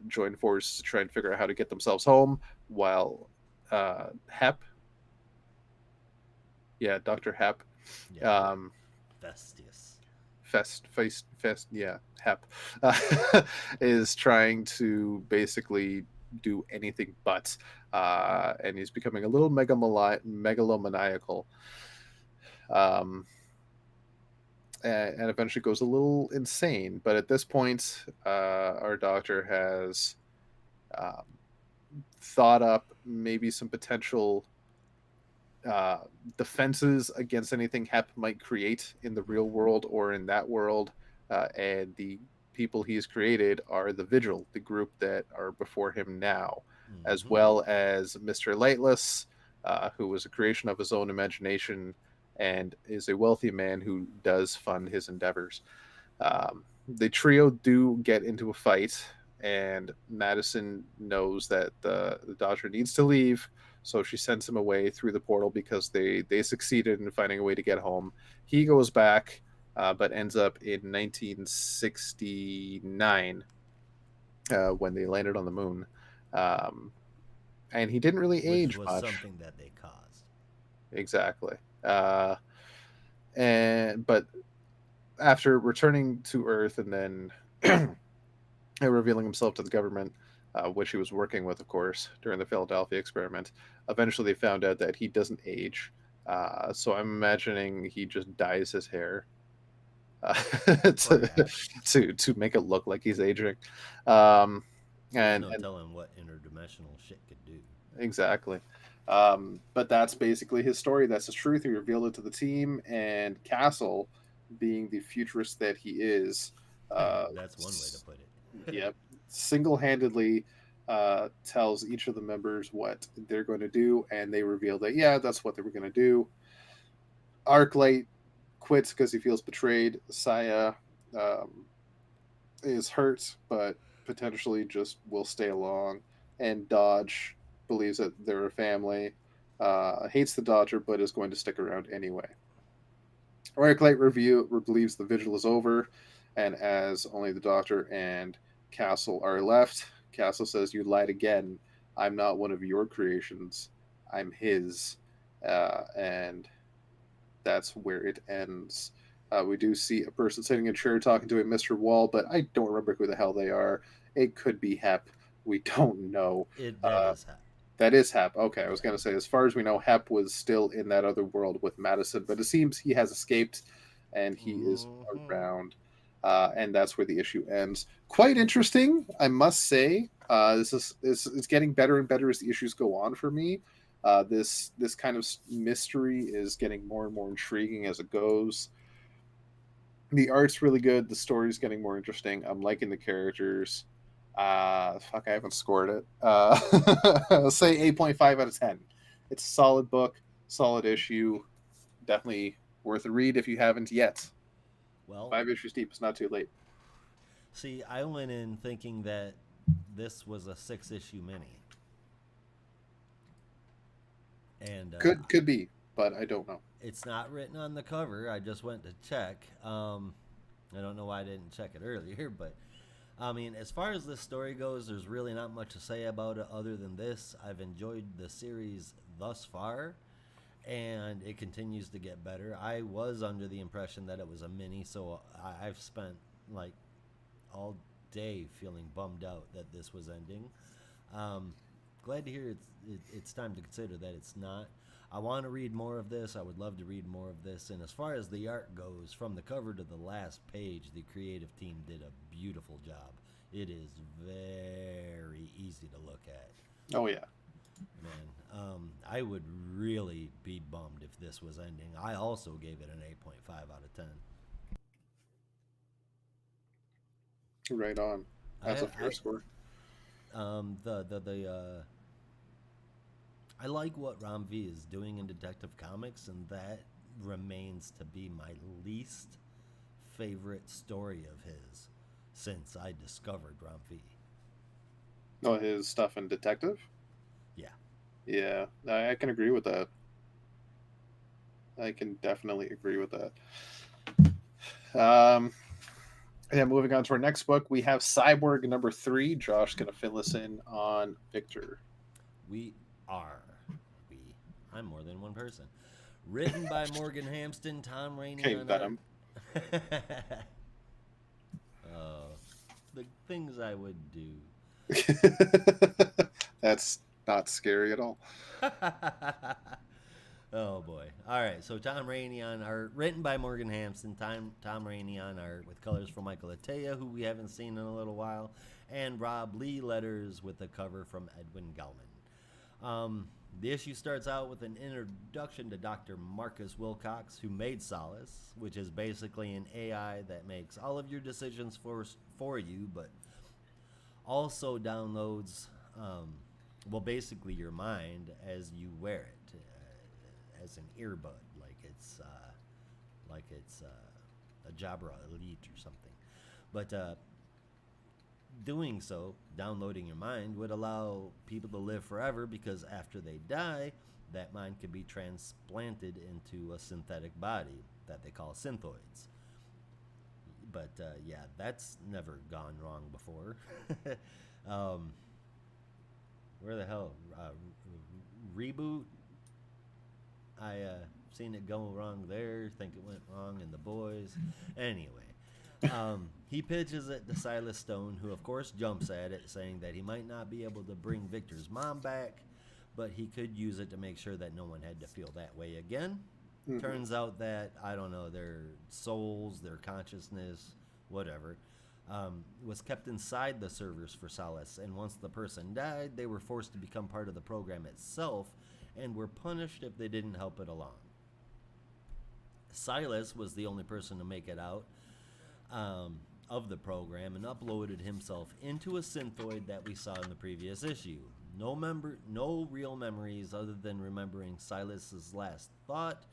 Speaker 2: joined forces to try and figure out how to get themselves home, while Hep, yeah, Dr. Hep,
Speaker 3: Yeah,
Speaker 2: um,
Speaker 3: Vestius.
Speaker 2: yeah, Hep, is trying to basically do anything but, and he's becoming a little megalomaniacal. Um, and eventually goes a little insane. But at this point, our doctor has um, thought up maybe some potential uh, defenses against anything Hep might create in the real world or in that world. And the people he's created are the Vigil, the group that are before him now, as
Speaker 3: Mm-hmm.
Speaker 2: well as Mr. Lightless, who was a creation of his own imagination, and is a wealthy man who does fund his endeavors. The trio do get into a fight, and Madison knows that the Dodger needs to leave, so she sends him away through the portal because they succeeded in finding a way to get home. He goes back, but ends up in 1969 when they landed on the moon. Um, and he didn't really
Speaker 3: which
Speaker 2: age
Speaker 3: was
Speaker 2: much.
Speaker 3: something that they caused.
Speaker 2: Exactly. Uh, but after returning to Earth and then revealing himself to the government, which he was working with, of course, during the Philadelphia experiment, eventually they found out that he doesn't age. So I'm imagining he just dyes his hair to,
Speaker 3: Perhaps.
Speaker 2: to make it look like he's aging. Um,
Speaker 3: There's
Speaker 2: and
Speaker 3: no
Speaker 2: and
Speaker 3: telling what interdimensional shit could do.
Speaker 2: exactly. But that's basically his story. That's his truth. He revealed it to the team, and Castle, being the futurist that he is,
Speaker 3: That's one way to put it.
Speaker 2: yep, single-handedly tells each of the members what they're going to do, and they reveal that yeah, that's what they were going to do. Arclight quits because he feels betrayed. Saya um, is hurt, but potentially just will stay along. And Dodge believes that they're a family. Hates the Dodger, but is going to stick around anyway. Arclight review believes the vigil is over, and as only the Doctor and Castle are left, Castle says, "You lied again. I'm not one of your creations. I'm his." And that's where it ends. We do see a person sitting in a chair talking to a Mr. Wall, but I don't remember who the hell they are. It could be Hep. We don't know.
Speaker 3: That
Speaker 2: Uh,
Speaker 3: is how.
Speaker 2: that is Hep. Okay, I was
Speaker 3: Yeah.
Speaker 2: going to say, as far as we know, Hep was still in that other world with Madison, but it seems he has escaped and he is
Speaker 3: Hmm.
Speaker 2: around. And that's where the issue ends. Quite interesting, I must say. This is getting better and better as the issues go on for me. This kind of mystery is getting more and more intriguing as it goes. The art's really good. The story's getting more interesting. I'm liking the characters. Fuck, I haven't scored it. I'll say 8.5 out of 10. It's a solid book, solid issue. Definitely worth a read if you haven't yet.
Speaker 3: Well,
Speaker 2: 5 issues deep. It's not too late.
Speaker 3: see, I went in thinking that this was a 6 issue mini. And
Speaker 2: Could be, but I don't know.
Speaker 3: it's not written on the cover. I just went to check. I don't know why I didn't check it earlier, but I mean, as far as this story goes, there's really not much to say about it other than this. I've enjoyed the series thus far, and it continues to get better. I was under the impression that it was a mini, so I've spent like all day feeling bummed out that this was ending. Um, Glad to hear it's time to consider that it's not. I want to read more of this. I would love to read more of this. And as far as the art goes, from the cover to the last page, the creative team did a beautiful job. It is very easy to look at.
Speaker 2: Oh yeah.
Speaker 3: Man, I would really be bummed if this was ending. I also gave it an 8.5 out of 10.
Speaker 2: Right on. That's a fair score.
Speaker 3: The I like what Ram V is doing in Detective Comics, and that remains to be my least favorite story of his since I discovered Ram V.
Speaker 2: Oh, his stuff in Detective.
Speaker 3: Yeah.
Speaker 2: Yeah, I can agree with that. I can definitely agree with that. Um, yeah, moving on to our next book, we have Cyborg number 3. Josh gonna fill us in on Victor.
Speaker 3: We are. We. I'm more than one person. Written by Morgan Hampston, Tom Rainey
Speaker 2: Okay,
Speaker 3: on art.
Speaker 2: Venom.
Speaker 3: Oh, the things I would do.
Speaker 2: That's not scary at all.
Speaker 3: Oh boy! All right, so Tom Rainey on art, written by Morgan Hampston. Tom Rainey on art with colors from Michael Attea, who we haven't seen in a little while, and Rob Lee letters with a cover from Edwin Gellman. The issue starts out with an introduction to Dr. Marcus Wilcox, who made Solace, which is basically an AI that makes all of your decisions for you, but also downloads, well, basically your mind as you wear it, as an earbud. Like a Jabra elite or something. But doing so, downloading your mind, would allow people to live forever because after they die, that mind could be transplanted into a synthetic body that they call synthoids. But yeah, that's never gone wrong before. um, where the hell? Reboot? I seen it go wrong there, think it went wrong in The Boys. Anyway, he pitches it to Silas Stone, who of course jumps at it, saying that he might not be able to bring Victor's mom back, but he could use it to make sure that no one had to feel that way again.
Speaker 2: Mhm.
Speaker 3: Turns out that, I don't know, their souls, their consciousness, whatever, was kept inside the servers for Silas, and once the person died, they were forced to become part of the program itself and were punished if they didn't help it along. Silas was the only person to make it out of the program and uploaded himself into a synthoid that we saw in the previous issue. No real memories other than remembering Silas's last thought,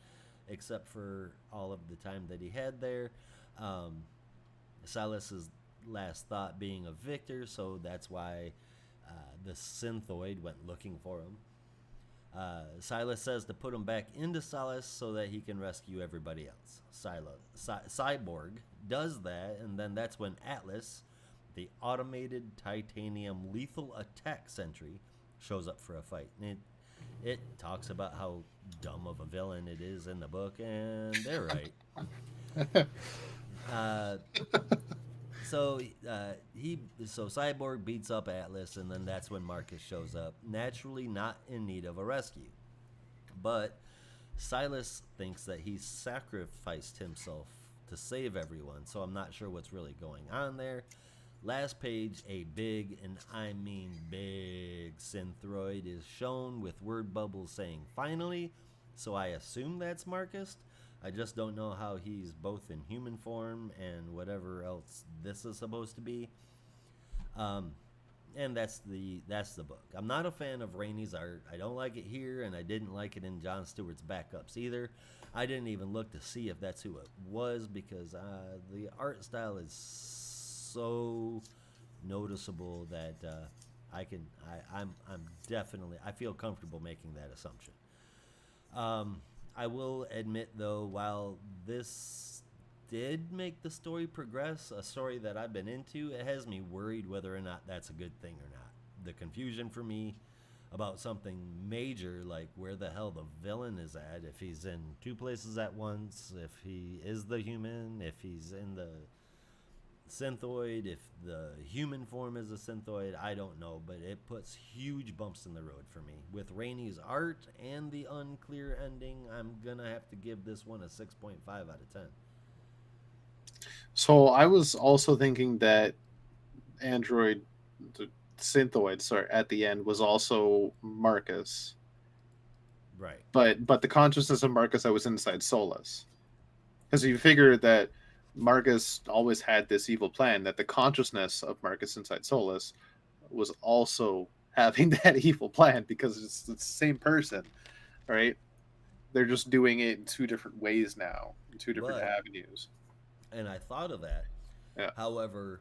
Speaker 3: except for all of the time that he had there. Silas's last thought being of Victor, so that's why the synthoid went looking for him. Silas says to put him back into Silas so that he can rescue everybody else. Cyborg does that, and then that's when Atlas, the automated titanium lethal attack sentry, shows up for a fight. And it talks about how dumb of a villain it is in the book, and they're right. So Cyborg beats up Atlas, and then that's when Marcus shows up, naturally not in need of a rescue. But Silas thinks that he sacrificed himself to save everyone, so I'm not sure what's really going on there. Last page, a big, and I mean big, synthroid is shown with word bubbles saying finally, so I assume that's Marcus. I just don't know how he's both in human form and whatever else this is supposed to be. And that's the book. I'm not a fan of Rainey's art. I don't like it here, and I didn't like it in Jon Stewart's backups either. I didn't even look to see if that's who it was because the art style is so noticeable that I'm definitely, I feel comfortable making that assumption. I will admit, though, while this did make the story progress, a story that I've been into, it has me worried whether or not that's a good thing or not. The confusion for me about something major, like where the hell the villain is at, if he's in two places at once, if he is the human, if he's in the synthoid, if the human form is a synthoid, I don't know, but it puts huge bumps in the road for me. With Rainey's art and the unclear ending, I'm gonna have to give this one a 6.5 out of 10.
Speaker 2: So I was also thinking that the synthoid, sorry, at the end was also Marcus,
Speaker 3: Right.
Speaker 2: but the consciousness of Marcus that was inside Solus, because you figure that Marcus always had this evil plan, that the consciousness of Marcus inside Solus was also having that evil plan because it's the same person, right? They're just doing it in two different ways now, in two different avenues.
Speaker 3: And I thought of that.
Speaker 2: Yeah.
Speaker 3: However,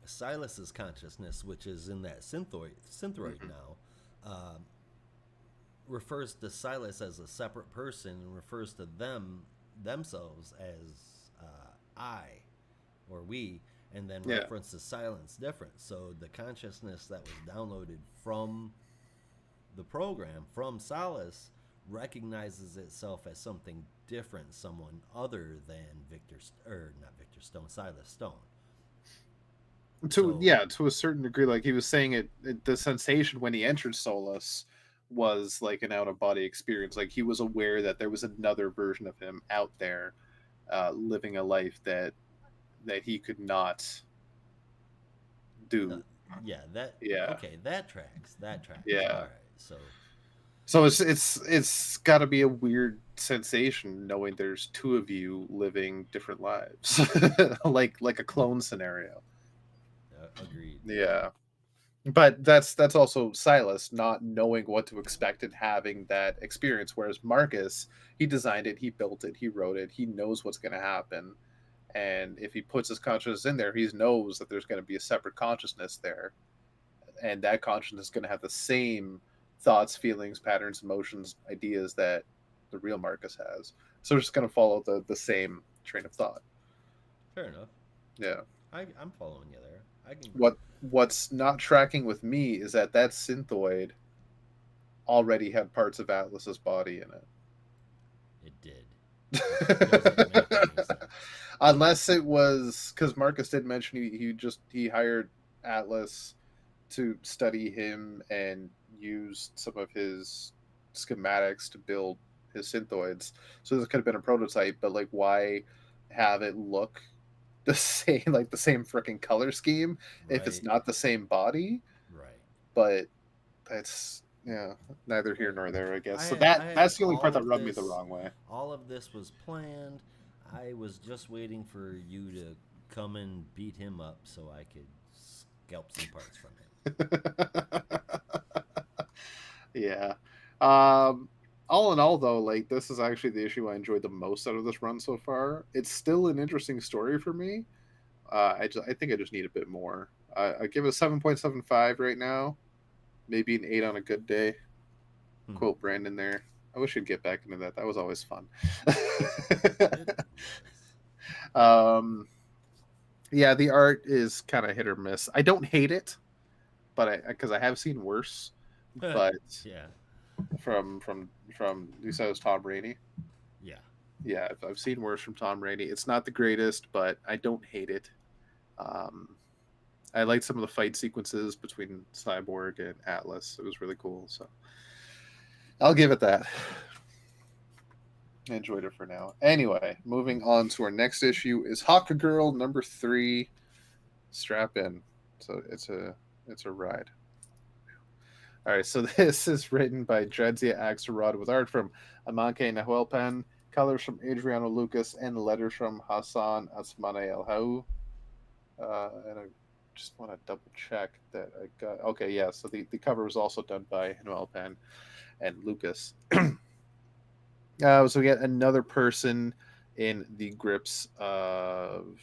Speaker 3: Silas's consciousness, which is in that synthroid now, refers to Silas as a separate person and refers to themselves as I or we, and then references silence different. So the consciousness that was downloaded from the program from Silas recognizes itself as something different, someone other than Silas Stone.
Speaker 2: To a certain degree, like he was saying, the sensation when he entered Solus was like an out of body experience. Like he was aware that there was another version of him out there, living a life that he could not do.
Speaker 3: Okay, that tracks.
Speaker 2: Yeah.
Speaker 3: All right.
Speaker 2: So it's got to be a weird sensation knowing there's two of you living different lives, like a clone scenario.
Speaker 3: Agreed.
Speaker 2: Yeah. But that's also Silas not knowing what to expect and having that experience. Whereas Marcus, he designed it, he built it, he wrote it, he knows what's going to happen. And if he puts his consciousness in there, he knows that there's going to be a separate consciousness there, and that consciousness is going to have the same thoughts, feelings, patterns, emotions, ideas that the real Marcus has. So it's just going to follow the same train of thought.
Speaker 3: Fair enough.
Speaker 2: Yeah.
Speaker 3: I'm following you there. I can.
Speaker 2: What's not tracking with me is that synthoid already had parts of Atlas's body in
Speaker 3: It did. It doesn't make
Speaker 2: it.
Speaker 3: any sense.
Speaker 2: Unless it was because Marcus did mention he hired Atlas to study him and used some of his schematics to build his synthoids. So this could have been a prototype, but like why have it look the same, like the same freaking color scheme if it's
Speaker 3: Right.
Speaker 2: not the same body?
Speaker 3: Right.
Speaker 2: But that's yeah, neither here
Speaker 3: But
Speaker 2: nor there, I guess.
Speaker 3: I
Speaker 2: So
Speaker 3: had I had
Speaker 2: that's the only part that rubbed me the wrong way.
Speaker 3: all of this was planned. I was just waiting for you to come and beat him up so I could scalp some parts from him.
Speaker 2: Yeah. Um, all in all, though, like this is actually the issue I enjoyed the most out of this run so far. It's still an interesting story for me. I think I just need a bit more. I give it a 7.75 right now. Maybe an 8 on a good day.
Speaker 3: Hmm.
Speaker 2: Quote Brandon there. I wish he'd get back into that. That was always fun.
Speaker 3: It was.
Speaker 2: um, yeah, the art is kind of hit or miss. I don't hate it, but because I have seen worse. But
Speaker 3: Yeah.
Speaker 2: from you said it was Tom Rainey.
Speaker 3: Yeah.
Speaker 2: Yeah, I've seen worse from Tom Rainey. It's not the greatest, but I don't hate it. Um, I liked some of the fight sequences between Cyborg and Atlas. It was really cool. So I'll give it that. I enjoyed it for now. Anyway, moving on to our next issue is Hawk Girl number 3. Strap in. So it's a ride. All right, so this is written by Jadzia Axelrod with art from Amanke Nahuelpan, colors from Adriano Lucas, and letters from Hassan Asmane El Hau. And I just want to double check that I got. Okay, yeah, so the cover was also done by Nahuelpan and Lucas. So we get another person in the grips of.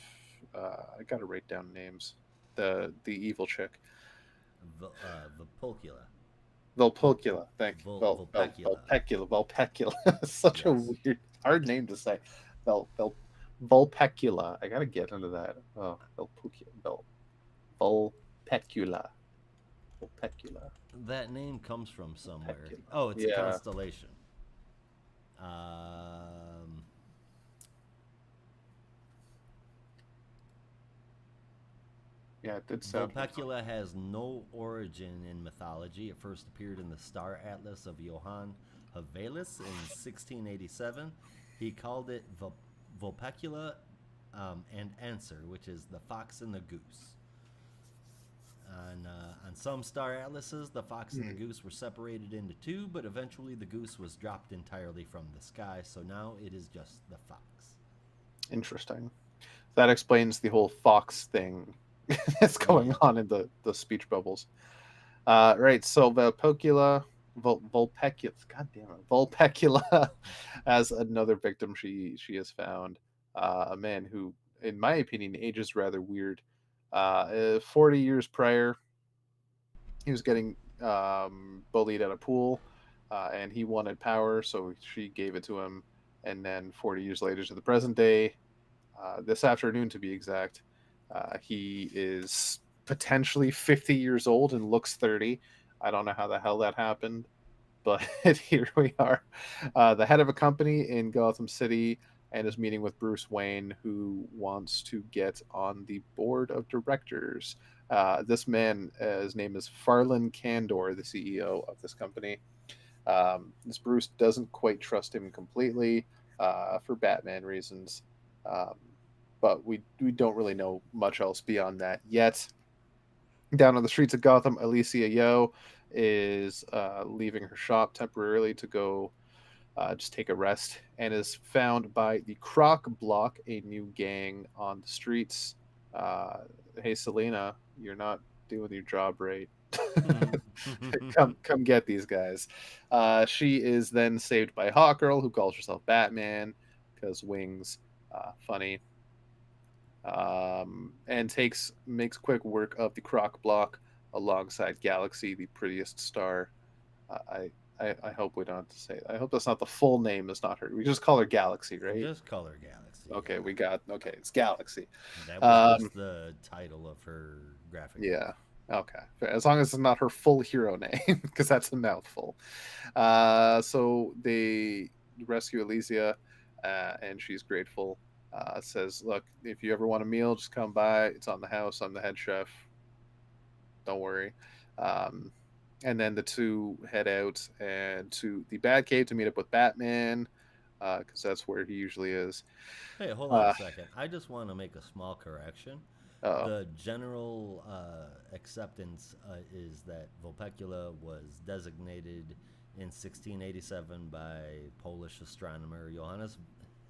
Speaker 2: I got to write down names. The evil chick.
Speaker 3: Vapulcula.
Speaker 2: Volpulcula. Thank you.
Speaker 3: Vulpecula.
Speaker 2: Volpecula. Such a
Speaker 3: Yes.
Speaker 2: weird, hard name to say. Volpecula. I gotta get into that. Oh, Volpecula. Volpecula.
Speaker 3: That name comes from somewhere.
Speaker 2: Volpecula.
Speaker 3: Oh, it's a
Speaker 2: Yeah.
Speaker 3: constellation. Um,
Speaker 2: Yeah, it did sound.
Speaker 3: Vulpecula has no origin in mythology. It first appeared in the Star Atlas of Johann Havelis in 1687. He called it Vulpecula and Answer, which is the fox and the goose. On some star atlases, the fox and the goose were separated into two, but eventually the goose was dropped entirely from the sky, so now it is just the fox.
Speaker 2: Interesting. That explains the whole fox thing that's going
Speaker 3: Yeah.
Speaker 2: on in the speech bubbles. Right, so Vulpecula, God damn it, Vulpecula as another victim she has found. A man who, in my opinion, ages rather weird. 40 years prior, he was getting bullied at a pool, and he wanted power, so she gave it to him. And then 40 years later to the present day, this afternoon to be exact, he is potentially 50 years old and looks 30. I don't know how the hell that happened, but here we are. The head of a company in Gotham City and is meeting with Bruce Wayne, who wants to get on the board of directors. This man, his name is Farland Candor, the CEO of this company. This Bruce doesn't quite trust him completely for Batman reasons. Um, but we don't really know much else beyond that yet. Down on the streets of Gotham, Alicia Yo is leaving her shop temporarily to go just take a rest and is found by the Croc Block, a new gang on the streets. Hey, Selena, you're not doing your job right. Come get these guys. She is then saved by Hawkgirl, who calls herself Batman because wings. Funny. And makes quick work of the Croc Block alongside Galaxy, the prettiest star. I hope we don't have to say that. I hope that's not the full name. Is not her. We just call her Galaxy, right?
Speaker 3: Just color Galaxy.
Speaker 2: Okay,
Speaker 3: Yeah.
Speaker 2: okay. It's Galaxy.
Speaker 3: That was just the title of her graphic.
Speaker 2: Yeah. Okay. As long as it's not her full hero name, because that's a mouthful. So they rescue Elysia, and she's grateful. Says, "Look, if you ever want a meal, just come by. It's on the house. I'm the head chef. Don't worry." Um, and then the two head out and to the Batcave to meet up with Batman, because that's where he usually is.
Speaker 3: Hey, hold on
Speaker 2: Uh,
Speaker 3: a second. I just want to make a small correction.
Speaker 2: uh
Speaker 3: The general acceptance is that Vulpecula was designated in 1687 by Polish astronomer Johannes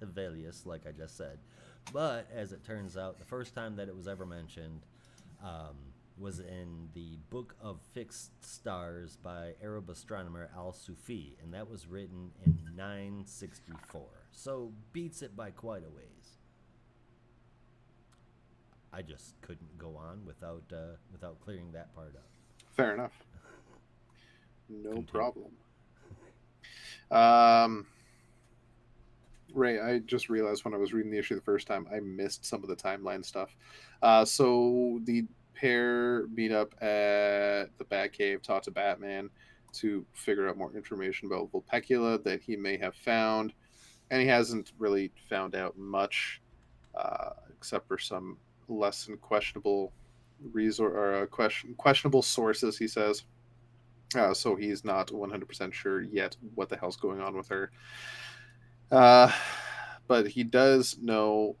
Speaker 3: Hevelius, like I just said. But as it turns out, the first time that it was ever mentioned um, was in the Book of Fixed Stars by Arab astronomer Al Sufi, and that was written in 964. So beats it by quite a ways. I just couldn't go on without clearing that part up.
Speaker 2: Fair enough. No
Speaker 3: Continue.
Speaker 2: problem. Ray, I just realized when I was reading the issue the first time, I missed some of the timeline stuff. So the pair meet up at the Batcave, talk to Batman to figure out more information about Vulpecula that he may have found. And he hasn't really found out much, except for some less than questionable questionable sources, he says. So he's not 100% sure yet what the hell's going on with her. Uh, but he does know.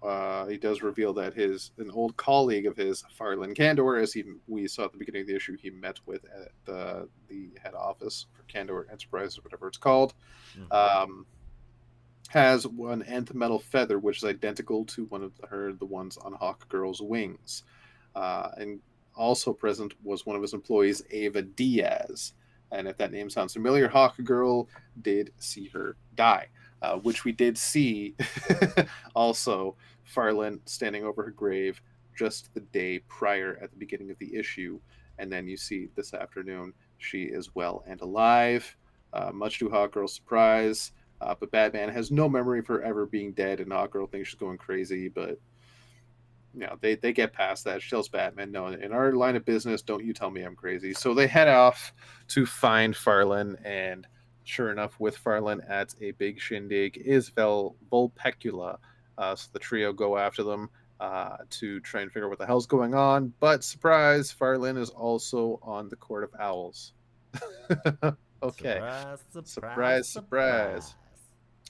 Speaker 2: He does reveal that an old colleague of his, Farland Candor, as we saw at the beginning of the issue, he met with at the head office for Candor Enterprises, whatever it's called, has one nth metal feather, which is identical to one of the ones on Hawkgirl's wings, and also present was one of his employees, Ava Diaz. And if that name sounds familiar, Hawkgirl did see her die. Which we did see also Farland standing over her grave just the day prior at the beginning of the issue. And then you see this afternoon she is well and alive, much to Hawkgirl's surprise. But Batman has no memory of her ever being dead, and Hawkgirl thinks she's going crazy. But they get past that. She tells Batman, "No, in our line of business, don't you tell me I'm crazy." So they head off to find Farland, and sure enough, with Farland at a big shindig is Vulpecula. So the trio go after them to try and figure out what the hell's going on. But surprise, Farland is also on the Court of Owls. Okay. Surprise.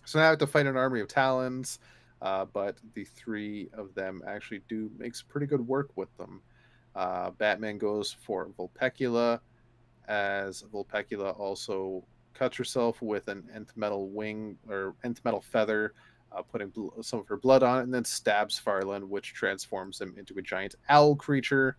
Speaker 2: So now I have to fight an army of Talons, but the three of them actually do makes pretty good work with them. Batman goes for Vulpecula, as Vulpecula also cuts herself with an nth metal wing or nth metal feather, putting some of her blood on it, and then stabs Farland, which transforms him into a giant owl creature,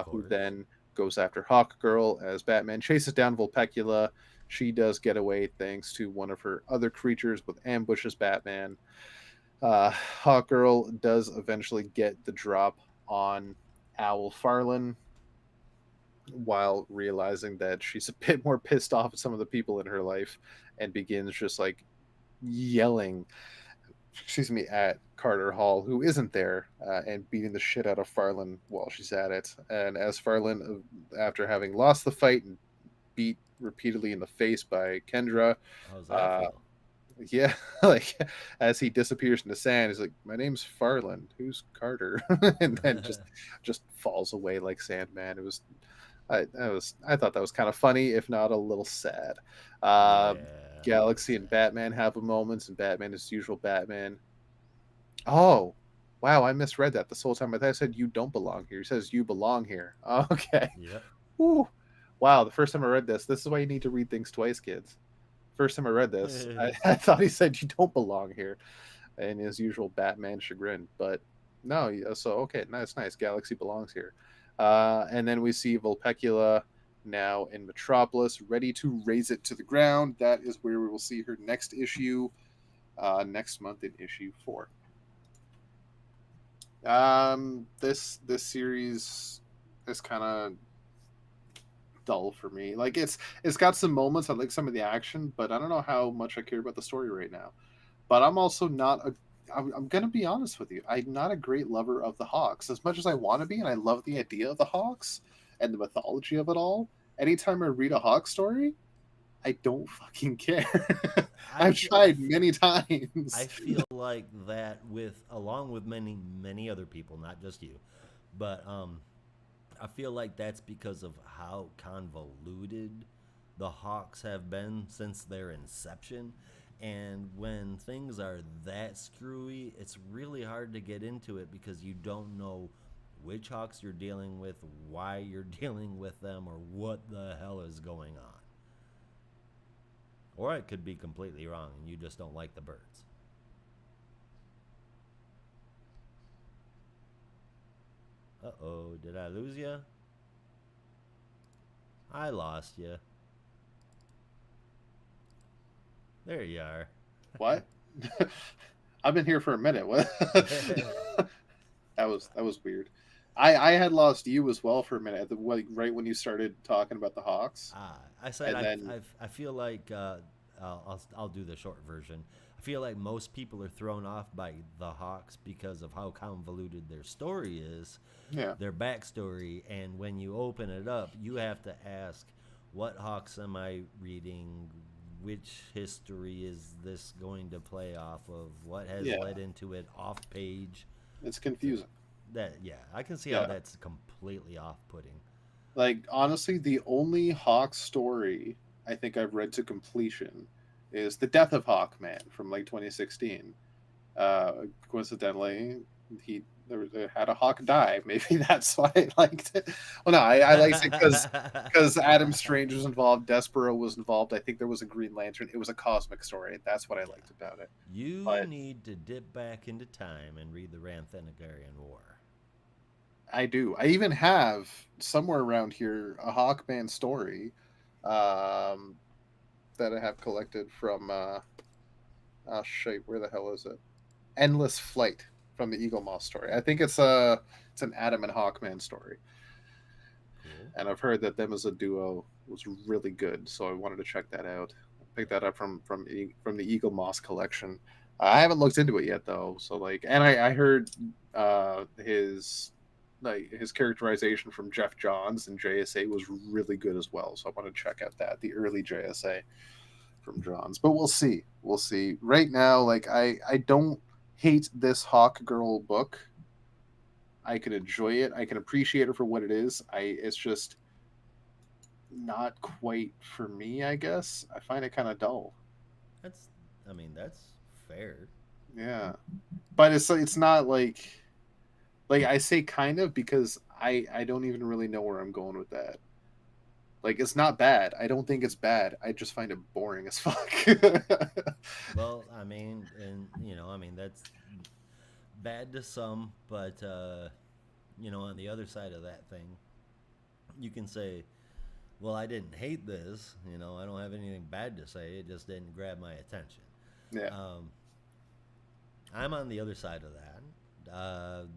Speaker 2: who then goes after Hawkgirl as Batman chases down Vulpecula. She does get away thanks to one of her other creatures with ambushes Batman. Hawkgirl does eventually get the drop on Owl Farland, while realizing that she's a bit more pissed off at some of the people in her life, and begins just like yelling, at Carter Hall, who isn't there, and beating the shit out of Farland while she's at it. And as Farland, after having lost the fight and beat repeatedly in the face by Kendra,
Speaker 3: how's that feel?
Speaker 2: Yeah, like as he disappears in the sand, he's like, "My name's Farland. Who's Carter?" And then just falls away like Sandman. It was, I thought that was kind of funny, if not a little sad. Galaxy and Batman have a moment, and Batman is usual Batman. Oh, wow! I misread that this whole time. I thought I said you don't belong here. He says you belong here. Okay.
Speaker 3: Yep.
Speaker 2: Woo. Wow. The first time I read this is why you need to read things twice, kids. First time I read this, I thought he said you don't belong here, in his usual Batman chagrin. But no, so okay, nice. Galaxy belongs here. And then we see Vulpecula now in Metropolis, ready to raise it to the ground. That is where we will see her next issue, next month in issue 4. This series is kind of dull for me. Like it's got some moments. I like some of the action, but I don't know how much I care about the story right now. But I'm also not a. I'm gonna be honest with you. I'm not a great lover of the Hawks as much as I want to be, and I love the idea of the Hawks and the mythology of it all. Anytime I read a Hawk story, I don't fucking care.
Speaker 3: I
Speaker 2: I've
Speaker 3: feel,
Speaker 2: tried many times.
Speaker 3: I feel like that with along with many other people, not just you, but I feel like that's because of how convoluted the Hawks have been since their inception. And when things are that screwy, it's really hard to get into it because you don't know which Hawks you're dealing with, why you're dealing with them, or what the hell is going on. Or it could be completely wrong and you just don't like the birds. Uh-oh, did I lose you? I lost you. There you are.
Speaker 2: What? I've been here for a minute. What? That was weird. I had lost you as well for a minute, right when you started talking about the Hawks,
Speaker 3: I said
Speaker 2: and then
Speaker 3: I feel like I'll do the short version. I feel like most people are thrown off by the Hawks because of how convoluted their story is,
Speaker 2: yeah,
Speaker 3: their backstory, and when you open it up, you have to ask, what Hawks am I reading? Which history is this going to play off of? What has
Speaker 2: yeah,
Speaker 3: led into it off page?
Speaker 2: it's confusing.
Speaker 3: I can see how
Speaker 2: Yeah,
Speaker 3: that's completely off-putting.
Speaker 2: like honestly, the only Hawk story I think I've read to completion is the Death of Hawkman from like 2016. Coincidentally, there had a hawk die. Maybe that's why I liked it. Well, no, I liked it because Adam Strange was involved, Despero was involved. I think there was a Green Lantern. It was a cosmic story. That's what I liked about it.
Speaker 3: You
Speaker 2: But
Speaker 3: need to dip back into time and read the Ranthanagarian War.
Speaker 2: I do. I even have somewhere around here a Hawkman story um, that I have collected from. Oh shit, where the hell is it? Endless Flight from the Eagle Moss story. I think it's an Adam and Hawkman story,
Speaker 3: Cool.
Speaker 2: and I've heard that them as a duo was really good, so I wanted to check that out. Pick that up from the Eagle Moss collection. I haven't looked into it yet though, so like, and I heard his characterization from Jeff Johns and JSA was really good as well, so I want to check out the early JSA from Johns. But we'll see. We'll see. Right now, like I don't hate this Hawk Girl book. I can enjoy it. I can appreciate it for what it is. It's just not quite for me, I guess. I find it kind of dull.
Speaker 3: That's, I mean, that's fair.
Speaker 2: Yeah. But it's not like I say kind of because I don't even really know where I'm going with that. Like it's not bad. I don't think it's bad. I just find it boring as fuck.
Speaker 3: Well, I mean, and I mean that's bad to some, but on the other side of that thing, you can say, well, I didn't hate this. I don't have anything bad to say. It just didn't grab my attention.
Speaker 2: Yeah.
Speaker 3: I'm on the other side of that.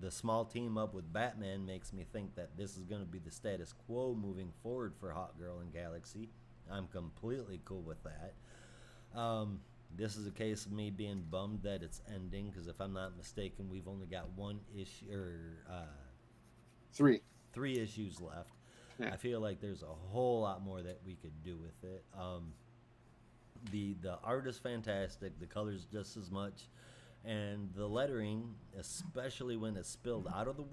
Speaker 3: The small team up with Batman makes me think that this is going to be the status quo moving forward for Hot Girl and Galaxy. I'm completely cool with that. This is a case of me being bummed that it's ending because if I'm not mistaken, we've only got one issue or
Speaker 2: 3.
Speaker 3: 3 issues left.
Speaker 2: Yeah.
Speaker 3: I feel like there's a whole lot more that we could do with it. The art is fantastic, the colors just as much, and the lettering, especially when it spilled out of the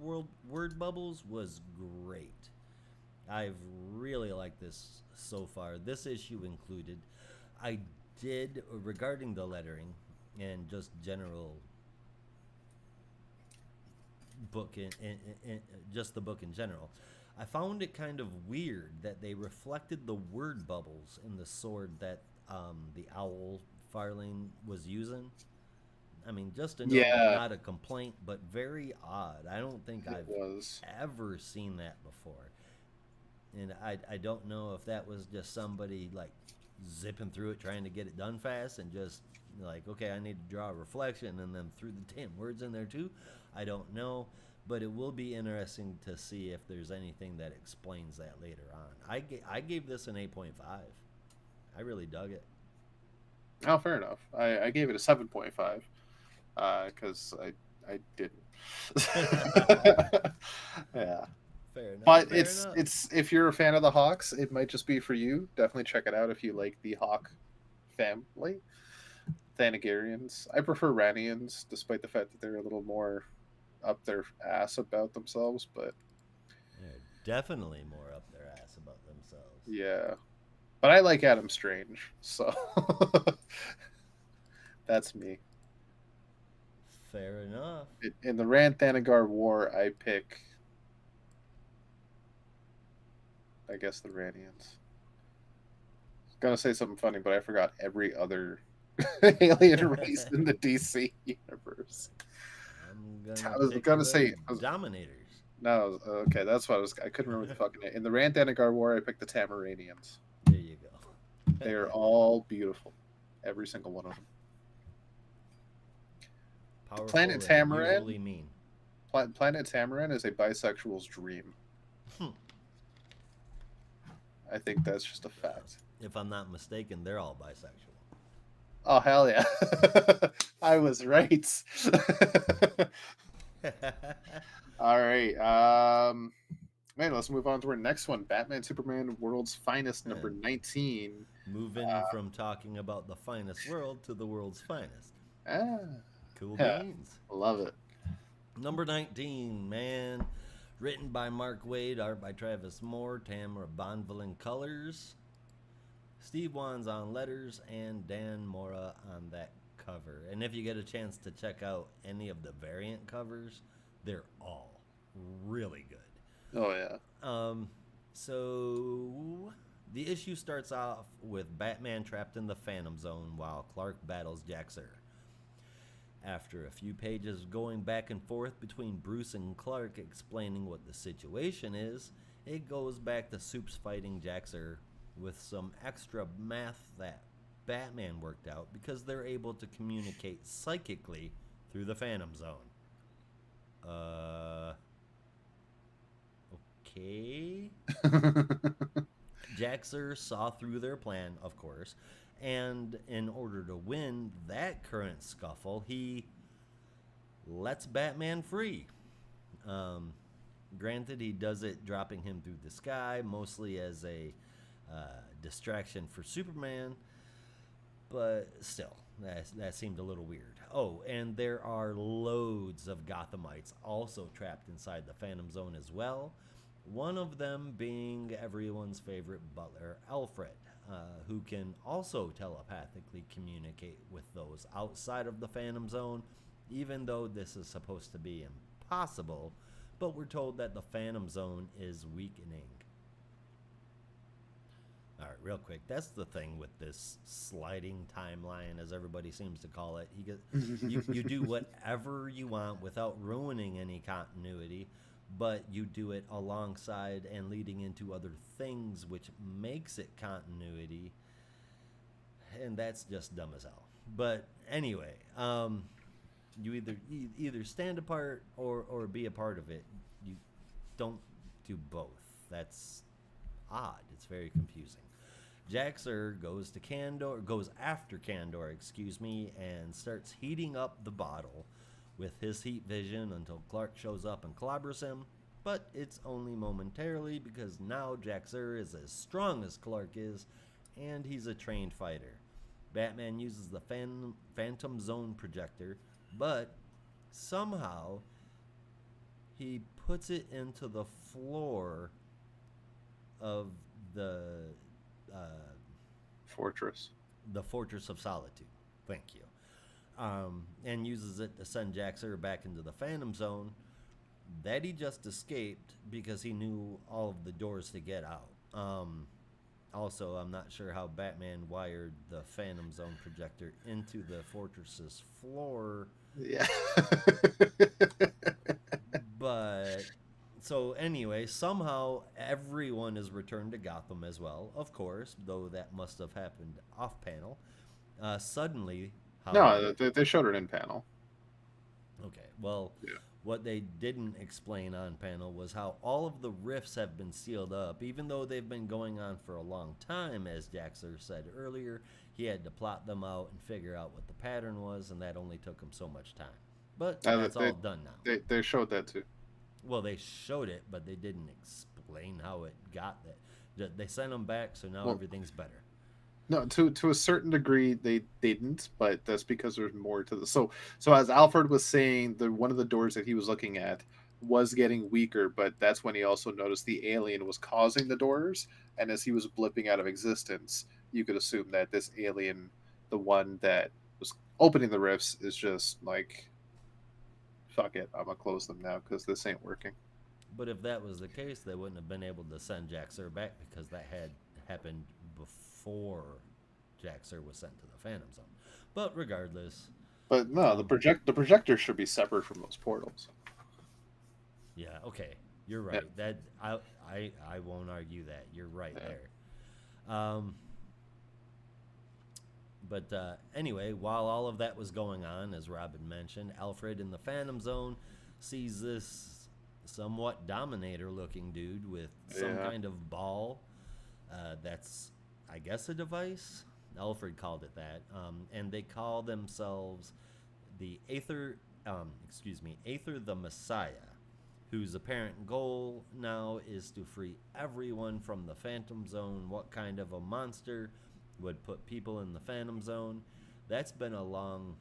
Speaker 3: word bubbles, was great. I've really liked this so far. This issue included. I did, regarding the lettering and just general book just the book in general, I found it kind of weird that they reflected the word bubbles in the sword that the owl Farling was using. I mean, just a note,
Speaker 2: Yeah,
Speaker 3: not a complaint, but very odd. I don't think
Speaker 2: it
Speaker 3: I've
Speaker 2: was.
Speaker 3: ever seen that before. And I don't know if that was just somebody like zipping through it trying to get it done fast and just like, okay, I need to draw a reflection and then threw the damn words in there too. I don't know, but it will be interesting to see if there's anything that explains that later on. I gave this an 8.5. I really dug it.
Speaker 2: Oh, fair enough. I gave it a 7.5 because I didn't. Yeah.
Speaker 3: Fair enough.
Speaker 2: But
Speaker 3: Fair enough.
Speaker 2: it's if you're a fan of the Hawks, it might just be for you. Definitely check it out if you like the Hawk family. Thanagarians. I prefer Ranians, despite the fact that they're a little more up their ass about themselves. But
Speaker 3: They're definitely more up their ass about themselves.
Speaker 2: yeah, but I like Adam Strange, so that's me.
Speaker 3: Fair enough.
Speaker 2: In the Rand Thanagar War, I pick, I guess, the Ranians. Gonna say something funny, but I forgot every other alien race in the DC universe. I was
Speaker 3: Pick
Speaker 2: gonna
Speaker 3: the
Speaker 2: say
Speaker 3: Dominators.
Speaker 2: no. Okay, that's what I was. I couldn't remember the fucking name. In the Rand Thanagar War, I picked the Tamaranians.
Speaker 3: There you go.
Speaker 2: They are all beautiful, every single one of them.
Speaker 3: Powerful
Speaker 2: Planet
Speaker 3: and
Speaker 2: Tamaran?
Speaker 3: usually mean.
Speaker 2: Planet Tamaran is a bisexual's dream.
Speaker 3: Hmm.
Speaker 2: I think that's just a fact.
Speaker 3: If I'm not mistaken, they're all bisexual.
Speaker 2: Oh hell yeah! I was right. All right. Man, let's move on to our next one. Batman Superman World's Finest, number 19.
Speaker 3: Moving from talking about the finest world to the world's finest.
Speaker 2: Ah,
Speaker 3: Cool
Speaker 2: yeah,
Speaker 3: beans.
Speaker 2: love it.
Speaker 3: Number 19, man. Written by Mark Waid, art by Travis Moore, Tamara Bonville in colors, Steve Wands on letters, and Dan Mora on that cover. And if you get a chance to check out any of the variant covers, they're all really good.
Speaker 2: Oh yeah.
Speaker 3: So the issue starts off with Batman trapped in the Phantom Zone while Clark battles Jaxer. After a few pages going back and forth between Bruce and Clark explaining what the situation is, it goes back to Supes fighting Jaxer with some extra math that Batman worked out because they're able to communicate psychically through the Phantom Zone. Okay. Jaxer saw through their plan, of course, and in order to win that current scuffle, he lets Batman free. Granted, he does it dropping him through the sky, mostly as a distraction for Superman, but still, that seemed a little weird. Oh, and there are loads of Gothamites also trapped inside the Phantom Zone as well. One of them being everyone's favorite butler, Alfred, who can also telepathically communicate with those outside of the Phantom Zone, even though this is supposed to be impossible, but we're told that the Phantom Zone is weakening. All right, real quick, that's the thing with this sliding timeline, as everybody seems to call it. You do whatever you want without ruining any continuity, but you do it alongside and leading into other things, which makes it continuity, and that's just dumb as hell. But anyway, you either stand apart or be a part of it. You don't do both. That's odd. It's very confusing. Jaxer goes after Kandor, and starts heating up the bottle with his heat vision until Clark shows up and clobbers him, but it's only momentarily because now Jaxer is as strong as Clark is, and he's a trained fighter. Batman uses the Phantom Zone projector, but somehow he puts it into the floor of the
Speaker 2: Fortress.
Speaker 3: The Fortress of Solitude. Thank you. And uses it to send Jaxer back into the Phantom Zone that he just escaped because he knew all of the doors to get out. Also, I'm not sure how Batman wired the Phantom Zone projector into the fortress's floor,
Speaker 2: Yeah.
Speaker 3: but So anyway, somehow everyone is returned to Gotham as well. Of course, though that must have happened off panel. Suddenly,
Speaker 2: No,
Speaker 3: however,
Speaker 2: they showed it in panel.
Speaker 3: okay, well,
Speaker 2: Yeah.
Speaker 3: what they didn't explain on panel was how all of the rifts have been sealed up, even though they've been going on for a long time. As Jaxer said earlier, he had to plot them out and figure out what the pattern was, and that only took him so much time. But
Speaker 2: Uh,
Speaker 3: that's
Speaker 2: they,
Speaker 3: all done now.
Speaker 2: they showed that too.
Speaker 3: Well, they showed it, but they didn't explain how it got that. They sent them back, so now
Speaker 2: Well,
Speaker 3: everything's better.
Speaker 2: no, to a certain degree they didn't, but that's because there's more to the so as Alfred was saying, the one of the doors that he was looking at was getting weaker, but that's when he also noticed the alien was causing the doors, and as he was blipping out of existence, you could assume that this alien, the one that was opening the rifts, is just like, fuck it, I'm gonna close them now because this ain't working.
Speaker 3: But if that was the case, they wouldn't have been able to send Jaxer back because that had happened before Jaxer was sent to the Phantom Zone. But regardless,
Speaker 2: But no,
Speaker 3: um,
Speaker 2: the projector should be separate from those portals.
Speaker 3: yeah, okay, you're
Speaker 2: Yeah.
Speaker 3: right. That I won't argue that. You're right
Speaker 2: Yeah.
Speaker 3: there. But anyway, while all of that was going on, as Robin mentioned, Alfred in the Phantom Zone sees this somewhat Dominator-looking dude with some
Speaker 2: Yeah.
Speaker 3: kind of ball. That's, I guess, a device. Alfred called it that, and they call themselves the Aether. Aether the Messiah, whose apparent goal now is to free everyone from the Phantom Zone. What kind of a monster would put people in the Phantom Zone? That's been a long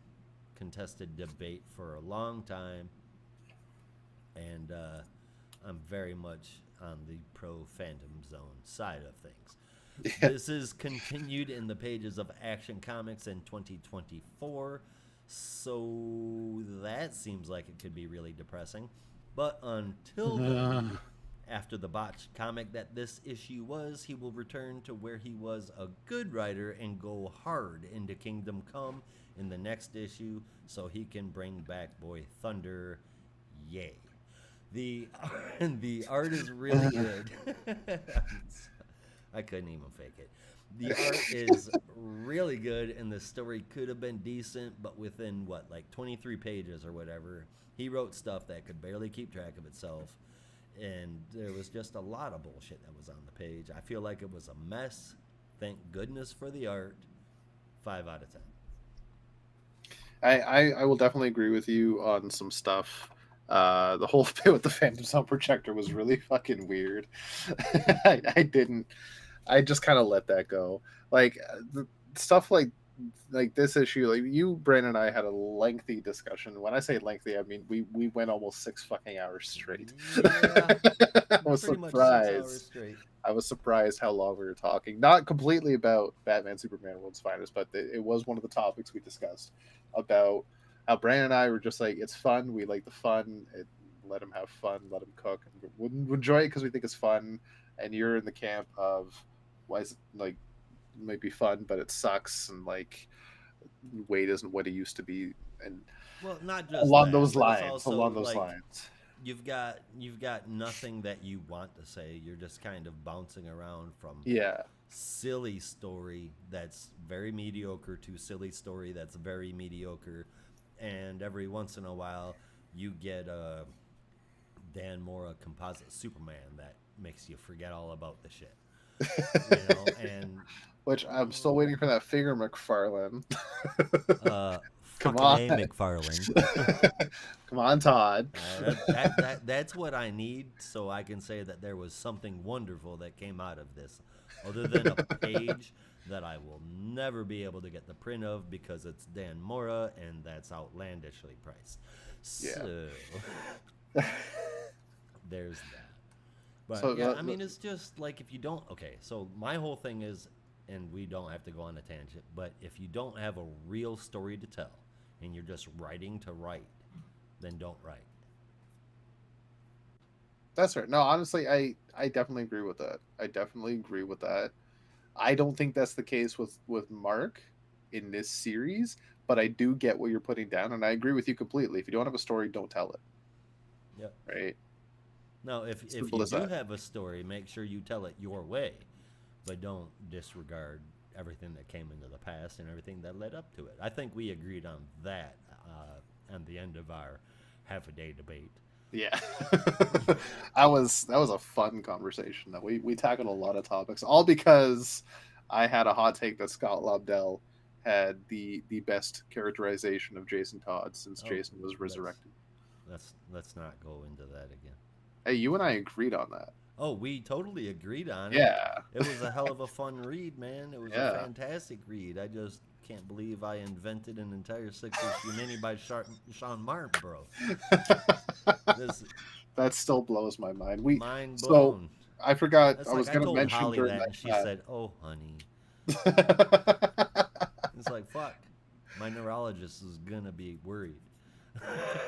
Speaker 3: contested debate for a long time, and I'm very much on the pro Phantom Zone side of things.
Speaker 2: Yeah.
Speaker 3: This is continued in the pages of Action Comics in 2024, so that seems like it could be really depressing. But until then, after the botched comic that this issue was, he will return to where he was a good writer and go hard into Kingdom Come in the next issue so he can bring back Boy Thunder. Yay. The the art is really good. I couldn't even fake it. The art is really good, and the story could have been decent, but within what, like 23 pages or whatever, he wrote stuff that could barely keep track of itself, and there was just a lot of bullshit that was on the page. I feel like it was a mess. Thank goodness for the art. 5 out of 10.
Speaker 2: I will definitely agree with you on some stuff. The whole bit with the Phantom Zone projector was really fucking weird. I didn't. I just kind of let that go. Like the stuff like this issue, like you, Brandon, and I had a lengthy discussion. When I say lengthy, I mean we went almost 6 fucking hours straight.
Speaker 3: Yeah,
Speaker 2: I was
Speaker 3: pretty much 6 hours
Speaker 2: surprised.
Speaker 3: straight.
Speaker 2: I was surprised how long we were talking. Not completely about Batman, Superman, World's Finest, but it was one of the topics we discussed about how Brandon and I were just like, it's fun. We like the fun. Let him have fun. Let him cook. And we enjoy it because we think it's fun. And you're in the camp of why is it like it might be fun, but it sucks, and like Wade isn't what he used to be, and
Speaker 3: Well, not just
Speaker 2: along
Speaker 3: that,
Speaker 2: those
Speaker 3: but it's
Speaker 2: lines.
Speaker 3: also
Speaker 2: Along those
Speaker 3: like
Speaker 2: lines.
Speaker 3: you've got nothing that you want to say. You're just kind of bouncing around from
Speaker 2: Yeah.
Speaker 3: silly story that's very mediocre to silly story that's very mediocre, and every once in a while you get a Dan Mora composite Superman that makes you forget all about the shit, and
Speaker 2: Which I'm still waiting for that figure, McFarlane. Come
Speaker 3: fucking
Speaker 2: on.
Speaker 3: A McFarlane.
Speaker 2: Come on, Todd.
Speaker 3: That's what I need, so I can say that there was something wonderful that came out of this, other than a page that I will never be able to get the print of because it's Dan Mora and that's outlandishly priced. So there's that. But
Speaker 2: So,
Speaker 3: yeah, I mean, it's just like if you don't. Okay, so my whole thing is, and we don't have to go on a tangent, but if you don't have a real story to tell and you're just writing to write, then don't write.
Speaker 2: That's right. No, honestly, I definitely agree with that. I don't think that's the case with Mark in this series, but I do get what you're putting down, and I agree with you completely. If you don't have a story, don't tell it.
Speaker 3: Yep.
Speaker 2: Right.
Speaker 3: Now, if
Speaker 2: Simple
Speaker 3: you
Speaker 2: as
Speaker 3: do
Speaker 2: that.
Speaker 3: have a story, make sure you tell it your way, but don't disregard everything that came into the past and everything that led up to it. I think we agreed on that at the end of our half a day debate.
Speaker 2: Yeah. That was a fun conversation. That we tackled a lot of topics, all because I had a hot take that Scott Lobdell had the best characterization of Jason Todd since
Speaker 3: Oh,
Speaker 2: Jason was
Speaker 3: let's
Speaker 2: resurrected.
Speaker 3: let's not go into that again.
Speaker 2: Hey, you and I agreed on that.
Speaker 3: Oh, we totally agreed on it.
Speaker 2: Yeah.
Speaker 3: It was a hell of a fun read, man. It was a
Speaker 2: Yeah.
Speaker 3: fantastic read. I just can't believe I invented an entire six-issue mini by Sean Martin, bro. This
Speaker 2: That still blows my mind. We
Speaker 3: mind
Speaker 2: so
Speaker 3: blown.
Speaker 2: I forgot
Speaker 3: That's
Speaker 2: I
Speaker 3: like
Speaker 2: was
Speaker 3: I
Speaker 2: gonna
Speaker 3: told
Speaker 2: mention
Speaker 3: Holly
Speaker 2: during
Speaker 3: that, and she
Speaker 2: that
Speaker 3: said, "Oh, honey."
Speaker 2: chat.
Speaker 3: It's like, fuck. My neurologist is gonna be worried.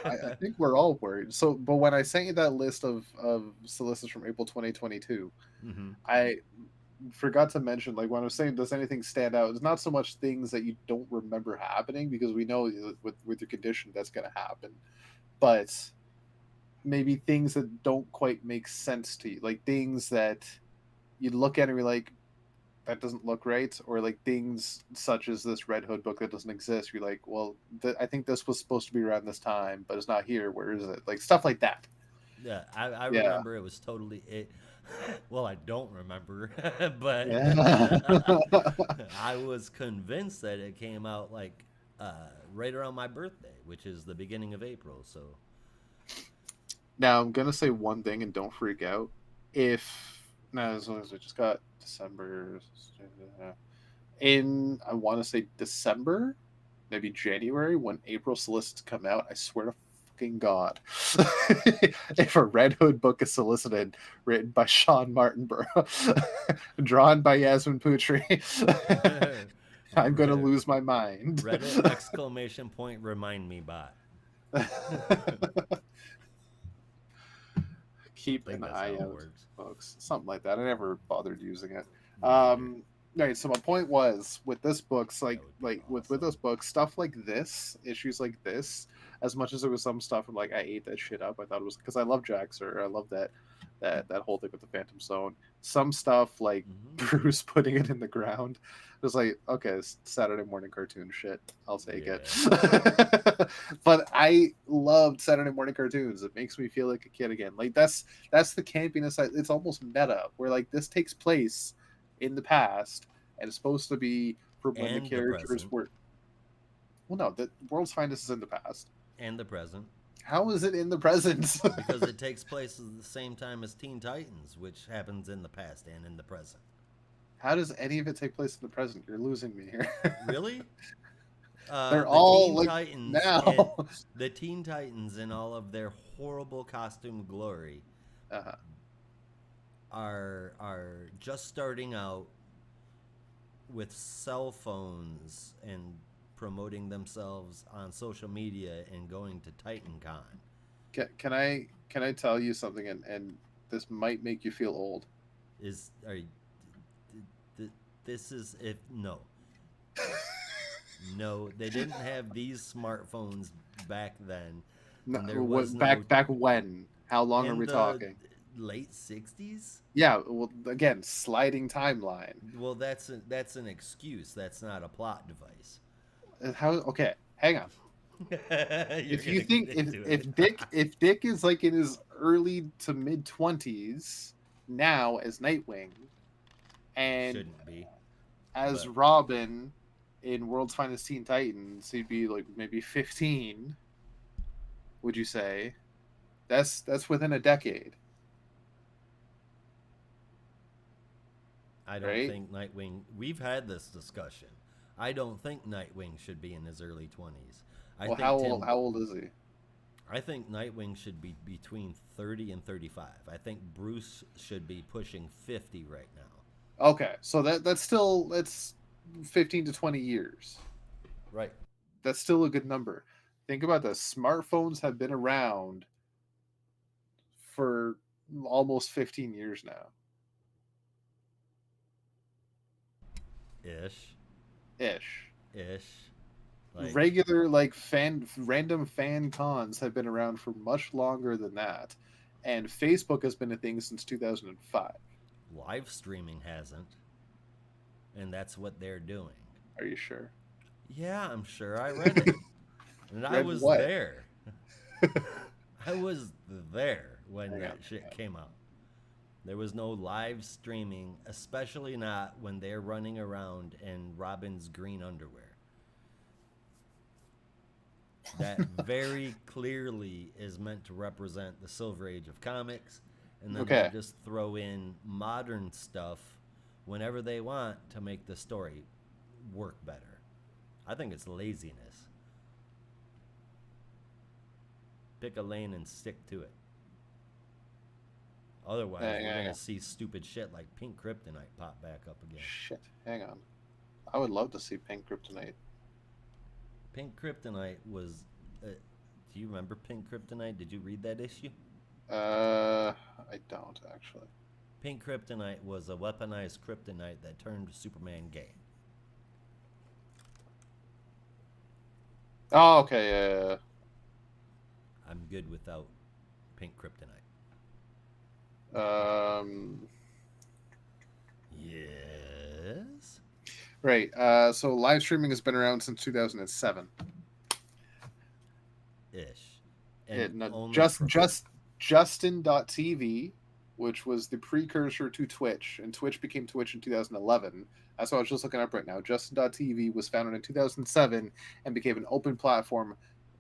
Speaker 2: I think we're all worried. So, but when I sent you that list of solicits from April 2022,
Speaker 3: hmm
Speaker 2: I forgot to mention, like when I was saying, does anything stand out? It's not so much things that you don't remember happening because we know with your condition that's going to happen, but maybe things that don't quite make sense to you, like things that you look at and you're like, that doesn't look right, or like things such as this Red Hood book that doesn't exist. You're like, well, I think this was supposed to be around this time, but it's not here. Where is it? Like stuff like that.
Speaker 3: Yeah, I
Speaker 2: Yeah,
Speaker 3: remember it was totally it. Well, I don't remember, but
Speaker 2: yeah.
Speaker 3: I was convinced that it came out like right around my birthday, which is the beginning of April. So,
Speaker 2: Now I'm gonna say one thing, and don't freak out. If now, as long as I just got December in, I want to say December, maybe January, when April solicits come out. I swear to fucking God, if a Red Hood book is solicited, written by Sean Martinborough, drawn by Yasmin Putri, I'm gonna lose my mind.
Speaker 3: Reddit exclamation point remind me bot. I
Speaker 2: Keep
Speaker 3: think
Speaker 2: an
Speaker 3: that's how
Speaker 2: eye
Speaker 3: it
Speaker 2: out,
Speaker 3: works.
Speaker 2: folks. Something like that. I never bothered using it.
Speaker 3: Me neither.
Speaker 2: Right. So my point was with this books,
Speaker 3: That would be
Speaker 2: with
Speaker 3: awesome.
Speaker 2: this book, stuff like this, issues like this. As much as there was some stuff, I'm like I ate that shit up. I thought it was because I love Jaxer. I love that whole thing with the Phantom Zone. Some stuff like
Speaker 3: hmm
Speaker 2: Bruce putting it in the ground. It was like, okay, it's Saturday morning cartoon shit. I'll take it.
Speaker 3: Yeah.
Speaker 2: But I loved Saturday morning cartoons. It makes me feel like a kid again. Like that's the campiness. It's almost meta, where like this takes place in the past and it's supposed to be from when the
Speaker 3: And the
Speaker 2: characters
Speaker 3: present.
Speaker 2: were. Well, no, the World's Finest is in the past.
Speaker 3: And the present.
Speaker 2: How is it in the present?
Speaker 3: Because it takes place at the same time as Teen Titans, which happens in the past and in the present.
Speaker 2: How does any of it take place in the present? You're losing me here.
Speaker 3: Really?
Speaker 2: They're
Speaker 3: The
Speaker 2: all
Speaker 3: Teen
Speaker 2: like
Speaker 3: Titans and
Speaker 2: now.
Speaker 3: the Teen Titans in all of their horrible costume glory
Speaker 2: uh
Speaker 3: are just starting out with cell phones and promoting themselves on social media and going to TitanCon.
Speaker 2: can I tell you something, and this might make you feel old.
Speaker 3: Is are you, this is if no. No, they didn't have these smartphones back then,
Speaker 2: No,
Speaker 3: and there
Speaker 2: what
Speaker 3: was no
Speaker 2: back when? How long are
Speaker 3: in
Speaker 2: we
Speaker 3: the
Speaker 2: talking?
Speaker 3: late '60s.
Speaker 2: Yeah, well, again, sliding timeline.
Speaker 3: Well, that's an excuse. That's not a plot device.
Speaker 2: How? Okay, hang on.
Speaker 3: You're
Speaker 2: If
Speaker 3: gonna
Speaker 2: you think
Speaker 3: get into it.
Speaker 2: if Dick is like in his early to mid 20s now as Nightwing, and
Speaker 3: Shouldn't be,
Speaker 2: as
Speaker 3: but
Speaker 2: Robin in World's Finest Teen Titans, he'd be like maybe 15. Would you say? That's within a decade,
Speaker 3: I don't
Speaker 2: right?
Speaker 3: think Nightwing. We've had this discussion. I don't think Nightwing should be in his early 20s. I
Speaker 2: Well,
Speaker 3: think Tim.
Speaker 2: how old is he?
Speaker 3: I think Nightwing should be between 30 and 35. I think Bruce should be pushing 50 right now.
Speaker 2: Okay, so that's 15 to 20 years.
Speaker 3: Right.
Speaker 2: That's still a good number. Think about this. Smartphones have been around for almost 15 years now.
Speaker 3: Ish.
Speaker 2: Ish.
Speaker 3: Ish. Like
Speaker 2: Regular like random fan cons have been around for much longer than that. and Facebook has been a thing since 2005.
Speaker 3: Live streaming hasn't, and that's what they're doing.
Speaker 2: Are you sure?
Speaker 3: Yeah, I'm sure I read it. And I
Speaker 2: Read
Speaker 3: was
Speaker 2: what?
Speaker 3: there. I was there when
Speaker 2: Hang
Speaker 3: that
Speaker 2: on.
Speaker 3: shit came out. There was no live streaming, especially not when they're running around in Robin's green underwear. That very clearly is meant to represent the Silver Age of comics, and then
Speaker 2: Okay.
Speaker 3: they just throw in modern stuff whenever they want to make the story work better. I think it's laziness. Pick a lane and stick to it. Otherwise,
Speaker 2: Hang
Speaker 3: we're
Speaker 2: on.
Speaker 3: gonna see stupid shit like Pink Kryptonite pop back up again.
Speaker 2: Shit. Hang on. I would love to see Pink Kryptonite.
Speaker 3: Pink Kryptonite was. Do you remember Pink Kryptonite? Did you read that issue?
Speaker 2: I don't actually.
Speaker 3: Pink Kryptonite was a weaponized kryptonite that turned Superman gay.
Speaker 2: Oh, okay. Yeah.
Speaker 3: I'm good without Pink Kryptonite. Yes.
Speaker 2: Right. So live streaming has been around since 2007.
Speaker 3: Ish. And only
Speaker 2: Just
Speaker 3: from-
Speaker 2: Justin.tv, which was the precursor to Twitch, and Twitch became Twitch in 2011. That's what I was just looking up right now. Justin.tv was founded in 2007 and became an open platform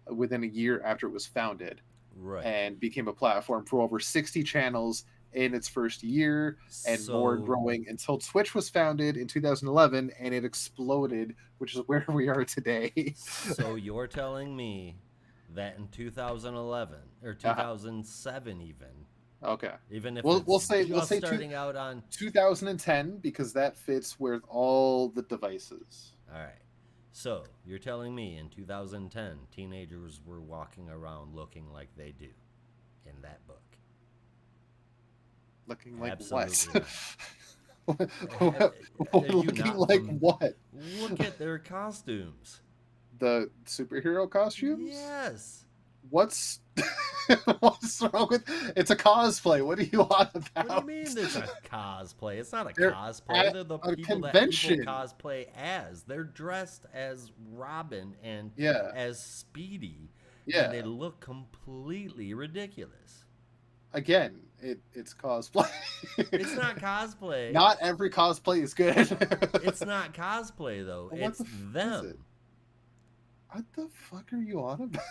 Speaker 2: within a year after it was founded,
Speaker 3: right.
Speaker 2: and became a platform for over 60 channels in its first year, and more growing until Twitch was founded in 2011, and it exploded, which is where we are today.
Speaker 3: So you're telling me that in 2011 or 2007
Speaker 2: Okay.
Speaker 3: even if
Speaker 2: We'll
Speaker 3: it's
Speaker 2: say
Speaker 3: starting out on
Speaker 2: 2010, because that fits with all the devices.
Speaker 3: All right. So you're telling me in 2010 teenagers were walking around looking like they do in that book?
Speaker 2: Looking like
Speaker 3: Absolutely
Speaker 2: what?
Speaker 3: Have you
Speaker 2: Looking
Speaker 3: not
Speaker 2: like
Speaker 3: fam-
Speaker 2: what?
Speaker 3: Look at their costumes.
Speaker 2: The superhero costumes?
Speaker 3: Yes.
Speaker 2: What's what's wrong with it's a cosplay? What are you on about?
Speaker 3: What do you mean it's a cosplay? It's not a
Speaker 2: They're
Speaker 3: cosplay.
Speaker 2: at
Speaker 3: They're the
Speaker 2: a
Speaker 3: people
Speaker 2: convention.
Speaker 3: that people cosplay as. They're dressed as Robin and
Speaker 2: Yeah.
Speaker 3: as Speedy.
Speaker 2: Yeah.
Speaker 3: And they look completely ridiculous.
Speaker 2: Again, it's cosplay.
Speaker 3: It's not cosplay.
Speaker 2: Not every cosplay is good.
Speaker 3: It's not cosplay though.
Speaker 2: Well, what
Speaker 3: It's
Speaker 2: the f- is
Speaker 3: them.
Speaker 2: it? What the fuck are you on about?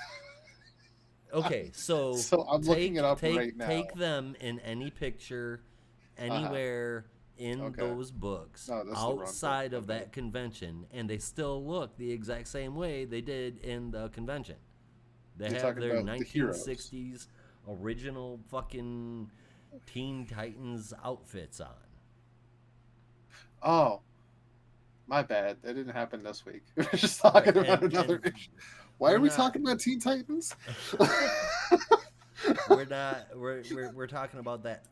Speaker 3: Okay, so
Speaker 2: I'm looking it up right now.
Speaker 3: Take them in any picture, anywhere in
Speaker 2: Okay.
Speaker 3: those books,
Speaker 2: No, that's the wrong book.
Speaker 3: outside of
Speaker 2: Okay.
Speaker 3: that convention, and they still look the exact same way they did in the convention. They
Speaker 2: You're
Speaker 3: have
Speaker 2: talking
Speaker 3: their
Speaker 2: about the heroes.
Speaker 3: 1960s original fucking Teen Titans outfits on.
Speaker 2: Oh, my bad. That didn't happen this week. We're just talking
Speaker 3: Right,
Speaker 2: about
Speaker 3: and-
Speaker 2: another
Speaker 3: and
Speaker 2: issue. Why are
Speaker 3: we're
Speaker 2: we
Speaker 3: not-
Speaker 2: talking about Teen Titans?
Speaker 3: We're not. We're talking about that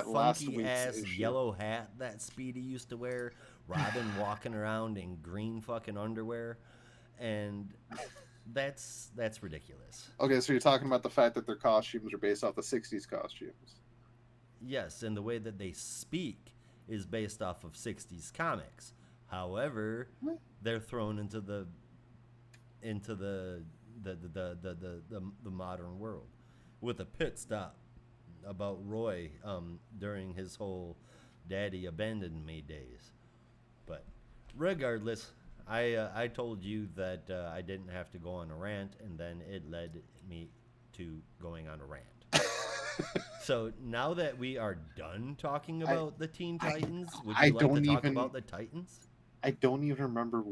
Speaker 2: last
Speaker 3: funky
Speaker 2: week's
Speaker 3: ass
Speaker 2: issue.
Speaker 3: yellow hat that Speedy used to wear. Robin walking around in green fucking underwear, and that's ridiculous.
Speaker 2: Okay, so you're talking about the fact that their costumes are based off the 60s costumes.
Speaker 3: Yes, and the way that they speak is based off of 60s comics. However,
Speaker 2: What?
Speaker 3: they're thrown into the modern world with a pit stop about Roy during his whole daddy abandoned me days. But regardless, I told you that I didn't have to go on a rant, and then it led me to going on a rant. So now that we are done talking about the Teen Titans, would
Speaker 2: I
Speaker 3: you like to
Speaker 2: don't
Speaker 3: talk
Speaker 2: even-
Speaker 3: about the Titans?
Speaker 2: I don't even remember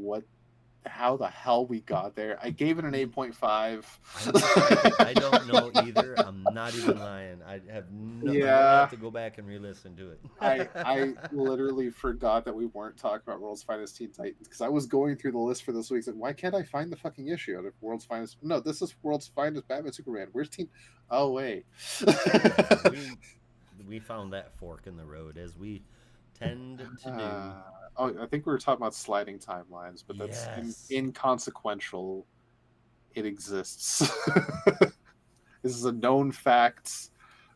Speaker 2: how the hell we got there. I gave it an 8.5.
Speaker 3: I don't know either. I'm not even lying. I have no. I'm gonna
Speaker 2: Yeah.
Speaker 3: have to go back and re-listen to it.
Speaker 2: I literally forgot that we weren't talking about World's Finest Teen Titans, because I was going through the list for this week. Like, why can't I find the fucking issue of World's Finest? No, this is World's Finest Batman Superman. Where's Teen? Oh wait.
Speaker 3: we found that fork in the road, as we tend to do.
Speaker 2: I think we were talking about sliding timelines, but that's
Speaker 3: Yes.
Speaker 2: inconsequential. It exists. This is a known fact.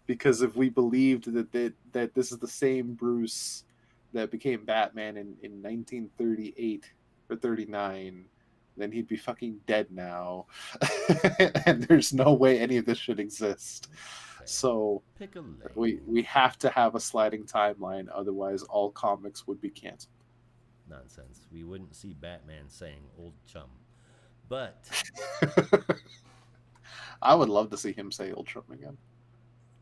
Speaker 2: because if we believed that this is the same Bruce that became Batman in 1938 or 39, then he'd be fucking dead now. And there's no way any of this should exist.
Speaker 3: Okay.
Speaker 2: So
Speaker 3: Pick a lane.
Speaker 2: we have to have a sliding timeline, otherwise all comics would be canceled.
Speaker 3: Nonsense. We wouldn't see Batman saying "old chum," but
Speaker 2: I would love to see him say Old Trump again.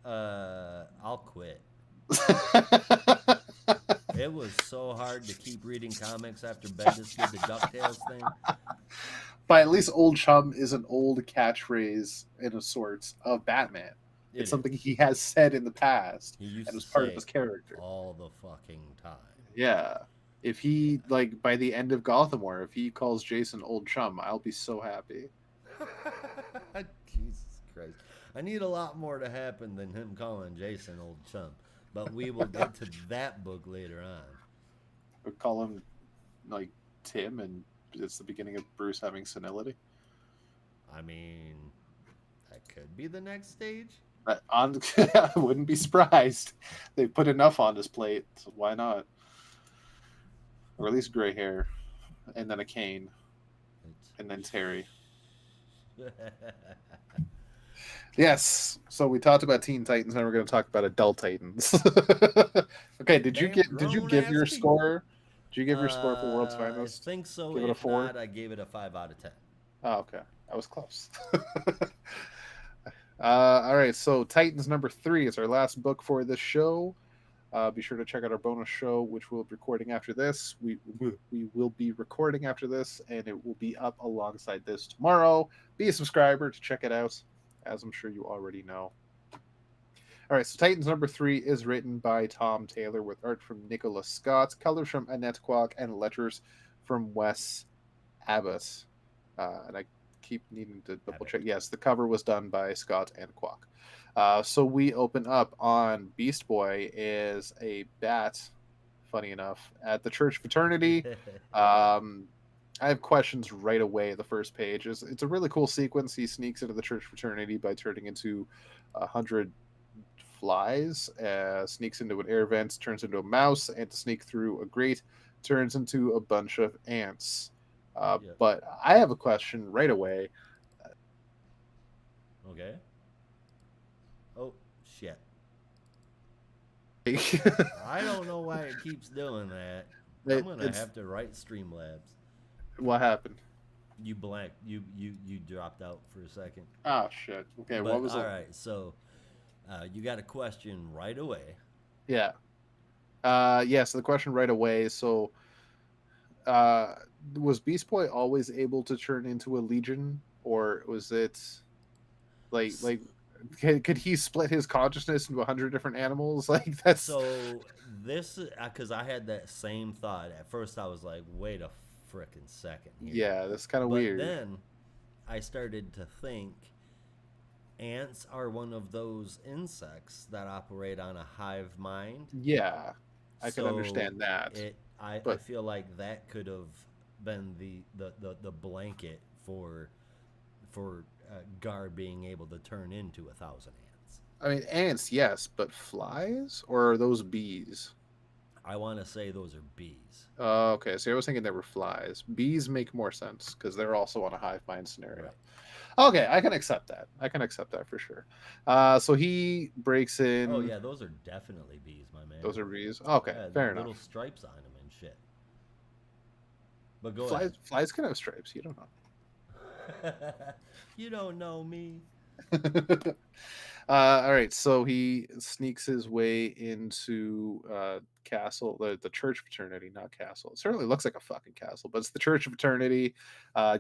Speaker 3: I'll quit. It was so hard to keep reading comics after Bendis did the DuckTales thing.
Speaker 2: But at least Old Chum is an old catchphrase in a sorts of Batman. It's something he has said in the past,
Speaker 3: He used
Speaker 2: and
Speaker 3: to
Speaker 2: was part
Speaker 3: say
Speaker 2: of his character.
Speaker 3: all the fucking time.
Speaker 2: Yeah. If he, like, by the end of Gotham War, if he calls Jason Old Chum, I'll be so happy.
Speaker 3: Jesus Christ. I need a lot more to happen than him calling Jason Old Chum. But we will get to that book later on.
Speaker 2: Or call him, like, Tim, and it's the beginning of Bruce having senility.
Speaker 3: I mean, that could be the next stage.
Speaker 2: I wouldn't be surprised. They put enough on his plate, so why not? Or at least gray hair, and then a cane, and then Terry. Yes. So we talked about Teen Titans, now we're going to talk about Adult Titans. Okay. Did you give your score? Did you give your score for World's Finest?
Speaker 3: I think so.
Speaker 2: Give it a
Speaker 3: If
Speaker 2: 4?
Speaker 3: not, I gave it a 5 out of 10.
Speaker 2: Oh, okay. I was close. All right. So Titans number 3 is our last book for this show. Be sure to check out our bonus show, which we'll be recording after this. We will be recording after this, and it will be up alongside this tomorrow. Be a subscriber to check it out, as I'm sure you already know. All right, so Titans number 3 is written by Tom Taylor with art from Nicholas Scott, colors from Annette Kwok, and letters from Wes Abbott. And I keep needing to double check. Yes, the cover was done by Scott and Kwok. So we open up on Beast Boy is a bat, funny enough, at the church fraternity. I have questions right away. The first page it's a really cool sequence. He sneaks into the church fraternity by turning into 100 flies, sneaks into an air vent, turns into a mouse, and to sneak through a grate, turns into a bunch of ants. But I have a question right away.
Speaker 3: Okay. Oh, shit.
Speaker 2: I
Speaker 3: I don't know why it keeps doing that. I'm going to have to write Streamlabs.
Speaker 2: What happened?
Speaker 3: You blanked. You dropped out for a second.
Speaker 2: Oh, shit. Okay,
Speaker 3: But,
Speaker 2: what was
Speaker 3: all right, so you got a question right away.
Speaker 2: Yeah. So the question right away. So, was Beast Boy always able to turn into a legion, or was it like could he split his consciousness into 100 different animals? Like that's
Speaker 3: So this, because I had that same thought at first. I was like, wait a frickin' second here.
Speaker 2: Yeah, that's kind of weird.
Speaker 3: But then I started to think ants are one of those insects that operate on a hive mind.
Speaker 2: Yeah, I can understand that.
Speaker 3: I feel like that could have been the blanket for Gar being able to turn into 1,000 ants.
Speaker 2: I mean, ants, yes, but flies, or are those bees?
Speaker 3: I want to say those are bees.
Speaker 2: Okay, so I was thinking they were flies. Bees make more sense because they're also on a hive mind scenario.
Speaker 3: Right.
Speaker 2: Okay, I can accept that. I can accept that for sure. So he breaks in.
Speaker 3: Oh yeah, those are definitely bees, my man.
Speaker 2: Those are bees. Okay,
Speaker 3: Yeah,
Speaker 2: fair enough.
Speaker 3: Little stripes on them and shit. But go
Speaker 2: ahead. Flies can have stripes. You don't know.
Speaker 3: You don't know me.
Speaker 2: All right, so he sneaks his way into castle, the church fraternity, not castle. It certainly looks like a fucking castle, but it's the church fraternity.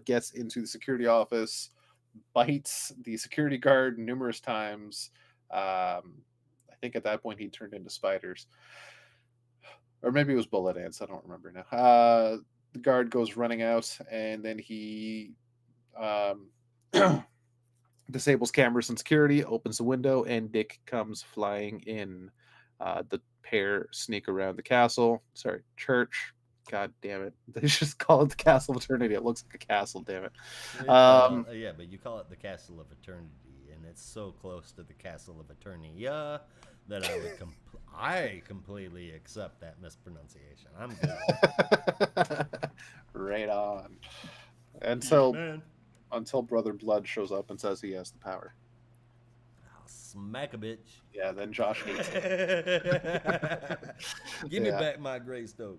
Speaker 2: Gets into the security office, bites the security guard numerous times. I think at that point he turned into spiders, or maybe it was bullet ants. I don't remember now. The guard goes running out, and then he disables cameras and security, opens the window, and Dick comes flying in. The pair sneak around the castle. Sorry, church. God damn it. They just call it the Castle of Eternity. It looks like a castle, damn it.
Speaker 3: Yeah, but you call it the Castle of Eternity, and that's so close to the Castle of Eternia that I would I completely accept that mispronunciation. I'm good.
Speaker 2: Right on. Until
Speaker 3: He-Man.
Speaker 2: until Brother Blood shows up and says he has the power.
Speaker 3: I'll smack a bitch.
Speaker 2: Yeah, then Josh hates him.
Speaker 3: Give me back my Greystone.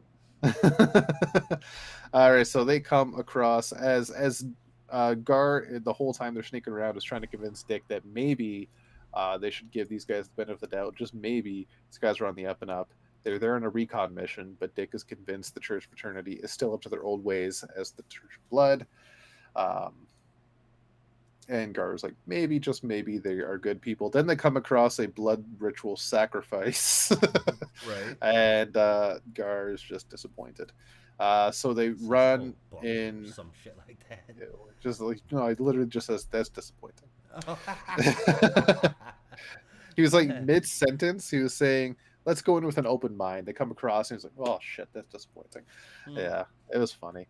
Speaker 2: All right, so they come across as Gar the whole time they're sneaking around is trying to convince Dick that maybe they should give these guys the benefit of the doubt. Just maybe these guys are on the up and up. They're there on a recon mission, but Dick is convinced the Church Fraternity is still up to their old ways as the Church of Blood. And Gar is like, maybe, just maybe, they are good people. Then they come across a blood ritual sacrifice.
Speaker 3: Right.
Speaker 2: And Gar is just disappointed. So they run in.
Speaker 3: Some shit like that.
Speaker 2: Just like, no, it literally just says, that's disappointing. He was like mid sentence, he was saying, let's go in with an open mind. They come across and he's like, oh shit, that's disappointing. Yeah, it was funny.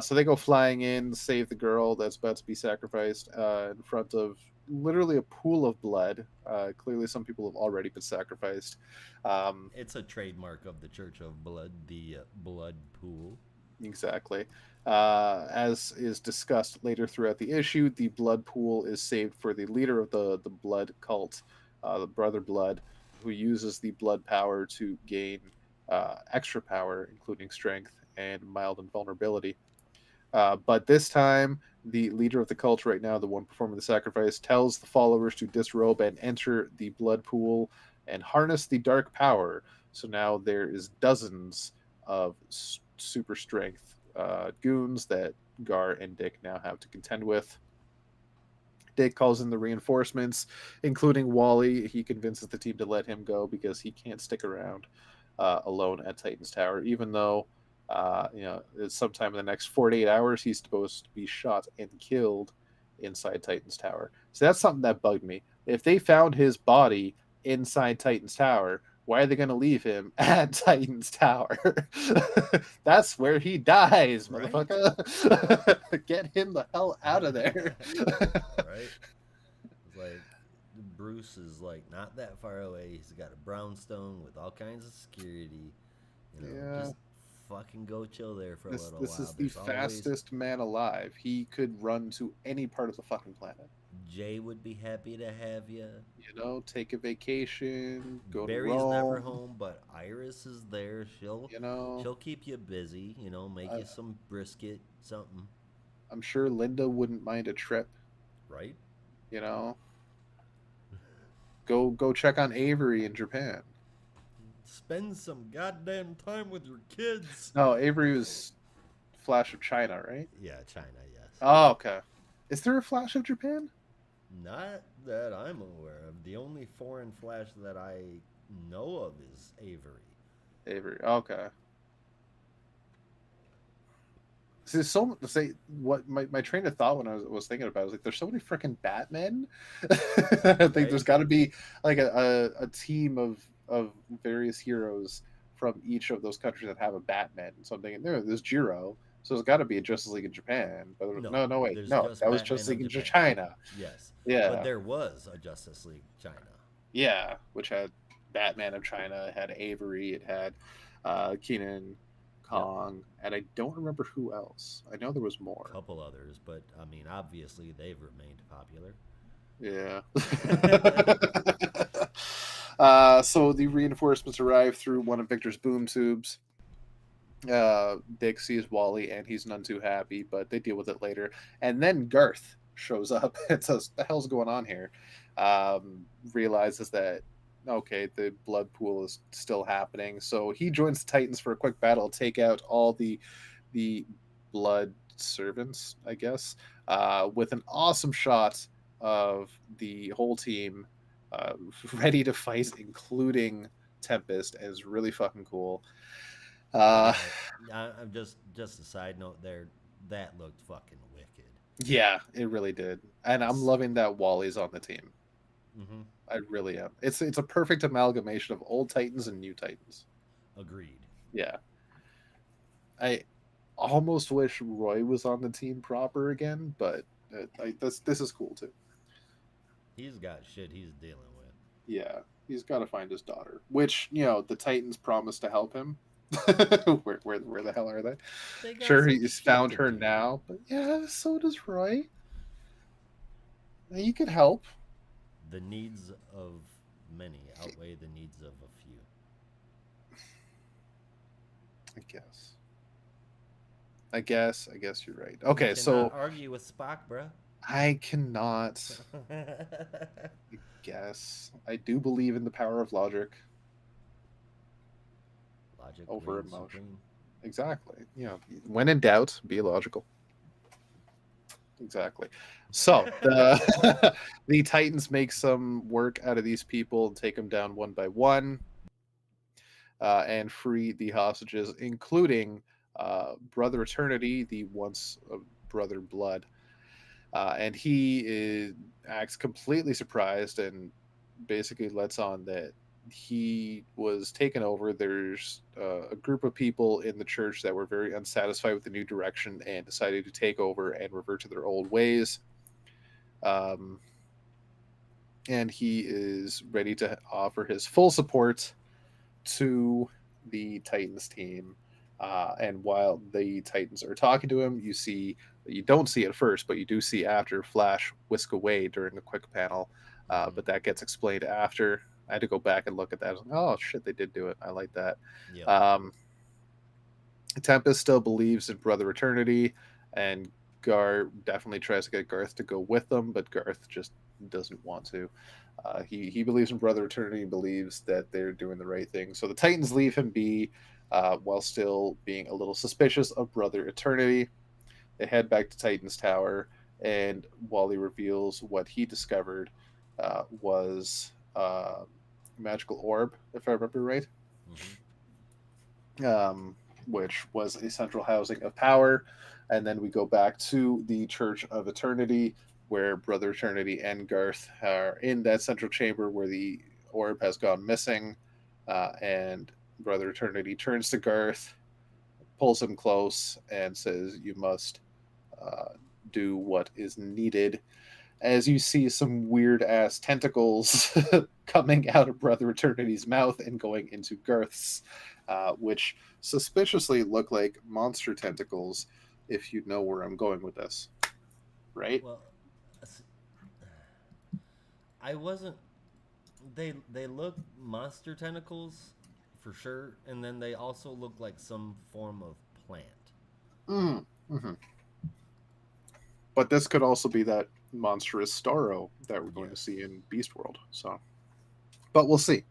Speaker 2: So they go flying in, save the girl that's about to be sacrificed in front of literally a pool of blood. Clearly some people have already been sacrificed.
Speaker 3: It's a trademark of the Church of Blood, the blood pool.
Speaker 2: Exactly. As is discussed later throughout the issue, the blood pool is saved for the leader of the blood cult, the Brother Blood, who uses the blood power to gain extra power, including strength and mild invulnerability. But this time, the leader of the cult right now, the one performing the sacrifice, tells the followers to disrobe and enter the blood pool and harness the dark power. So now there is dozens of super strength goons that Gar and Dick now have to contend with. Dick calls in the reinforcements, including Wally. He convinces the team to let him go because he can't stick around alone at Titan's Tower, even though sometime in the next 48 hours he's supposed to be shot and killed inside Titan's Tower. So that's something that bugged me. If they found his body inside Titan's Tower, why are they going to leave him at Titan's Tower? That's where he dies, motherfucker. Right? Get him the hell out of there.
Speaker 3: Right? It's like Bruce is like not that far away. He's got a brownstone with all kinds of security. Just fucking go chill there for a little while.
Speaker 2: This is the fastest man alive. He could run to any part of the fucking planet.
Speaker 3: Jay would be happy to have you.
Speaker 2: Take a vacation, go
Speaker 3: Barry's
Speaker 2: to Rome.
Speaker 3: never home, but Iris is there. She'll keep you busy. Make you some brisket, something.
Speaker 2: I'm sure Linda wouldn't mind a trip.
Speaker 3: Right.
Speaker 2: Go check on Avery in Japan.
Speaker 3: Spend some goddamn time with your kids.
Speaker 2: No, Avery was Flash of China, right?
Speaker 3: Yeah, China, yes.
Speaker 2: Oh, okay. Is there a Flash of Japan?
Speaker 3: Not that I'm aware of. The only foreign Flash that I know of is Avery.
Speaker 2: Avery, okay. So what my train of thought when I was thinking about it was like, there's so many freaking Batmen. I think there's got to be like a team of various heroes from each of those countries that have a Batman. So I'm thinking, there's Jiro. So there's got to be a Justice League in Japan. But no, wait. No, that was Justice League in China.
Speaker 3: Yes.
Speaker 2: Yeah.
Speaker 3: But there was a Justice League China.
Speaker 2: Yeah, which had Batman of China, it had Avery, it had Kenan, Kong, and I don't remember who else. I know there was more.
Speaker 3: A couple others, but I mean, obviously they've remained popular.
Speaker 2: Yeah. So the reinforcements arrive through one of Victor's boom tubes. Dick sees Wally and he's none too happy, but they deal with it later. And then Garth shows up and says, "The hell's going on here?" Realizes that okay, the blood pool is still happening, so he joins the Titans for a quick battle, take out all the blood servants, I guess, with an awesome shot of the whole team ready to fight, including Tempest, and it's really fucking cool.
Speaker 3: I'm just a side note there. That looked fucking wicked.
Speaker 2: Yeah, it really did, and I'm loving that Wally's on the team.
Speaker 3: Mm-hmm.
Speaker 2: I really am. It's a perfect amalgamation of old Titans and new Titans.
Speaker 3: Agreed.
Speaker 2: Yeah. I almost wish Roy was on the team proper again, but this is cool too.
Speaker 3: He's got shit he's dealing with.
Speaker 2: Yeah, he's got to find his daughter, which the Titans promised to help him. Where the hell are they?
Speaker 3: They got
Speaker 2: Sure,
Speaker 3: some
Speaker 2: he's
Speaker 3: shit
Speaker 2: found
Speaker 3: to
Speaker 2: her
Speaker 3: do.
Speaker 2: now, but yeah, so does Roy. You could help,
Speaker 3: The needs of many outweigh the needs of a few.
Speaker 2: I guess. I guess you're right.
Speaker 3: You
Speaker 2: Okay,
Speaker 3: cannot
Speaker 2: so
Speaker 3: argue with Spock, bruh.
Speaker 2: I cannot guess. I do believe in the power of logic
Speaker 3: Logic
Speaker 2: over
Speaker 3: reigns
Speaker 2: emotion.
Speaker 3: supreme.
Speaker 2: Exactly. When in doubt, be logical. Exactly. So the the Titans make some work out of these people and take them down one by one, and free the hostages, including Brother Eternity, the once Brother Blood, and acts completely surprised and basically lets on that he was taken over. There's a group of people in the church that were very unsatisfied with the new direction and decided to take over and revert to their old ways. Um, and he is ready to offer his full support to the Titans team. And while the Titans are talking to him, you don't see at first, but you do see after Flash whisk away during a quick panel.
Speaker 3: Mm-hmm.
Speaker 2: But that gets explained after. I had to go back and look at that. I was like, oh shit, they did do it. I like that.
Speaker 3: Yep.
Speaker 2: Um, Tempest still believes in Brother Eternity, and Gar definitely tries to get Garth to go with them, but Garth just doesn't want to. He believes in Brother Eternity and believes that they're doing the right thing. So the Titans leave him be, while still being a little suspicious of Brother Eternity. They head back to Titan's Tower, and Wally reveals what he discovered was magical orb, if I remember right.
Speaker 3: Mm-hmm.
Speaker 2: um, which was a central housing of power. And then we go back to the Church of Eternity, where Brother Eternity and Garth are in that central chamber where the orb has gone missing. And Brother Eternity turns to Garth, pulls him close, and says, "You must uh, do what is needed." As you see some weird ass tentacles coming out of Brother Eternity's mouth and going into Garth's, which suspiciously look like monster tentacles, if you know where I'm going with this. Right?
Speaker 3: Well, I wasn't. They look monster tentacles for sure, and then they also look like some form of plant.
Speaker 2: Mm-hmm. But this could also be that monstrous Starro that we're going to
Speaker 3: Yes.
Speaker 2: see in Beast World. So, but we'll see.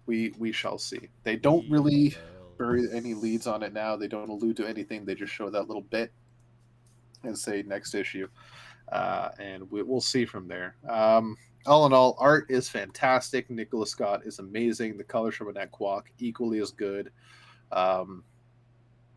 Speaker 2: We shall see. They don't
Speaker 3: We
Speaker 2: really
Speaker 3: shall
Speaker 2: bury any leads on it now. They don't allude to anything. They just show that little bit and say next issue, and we'll see from there. All in all, art is fantastic. Nicholas Scott is amazing. The colors from Annette Kwok equally as good. Um,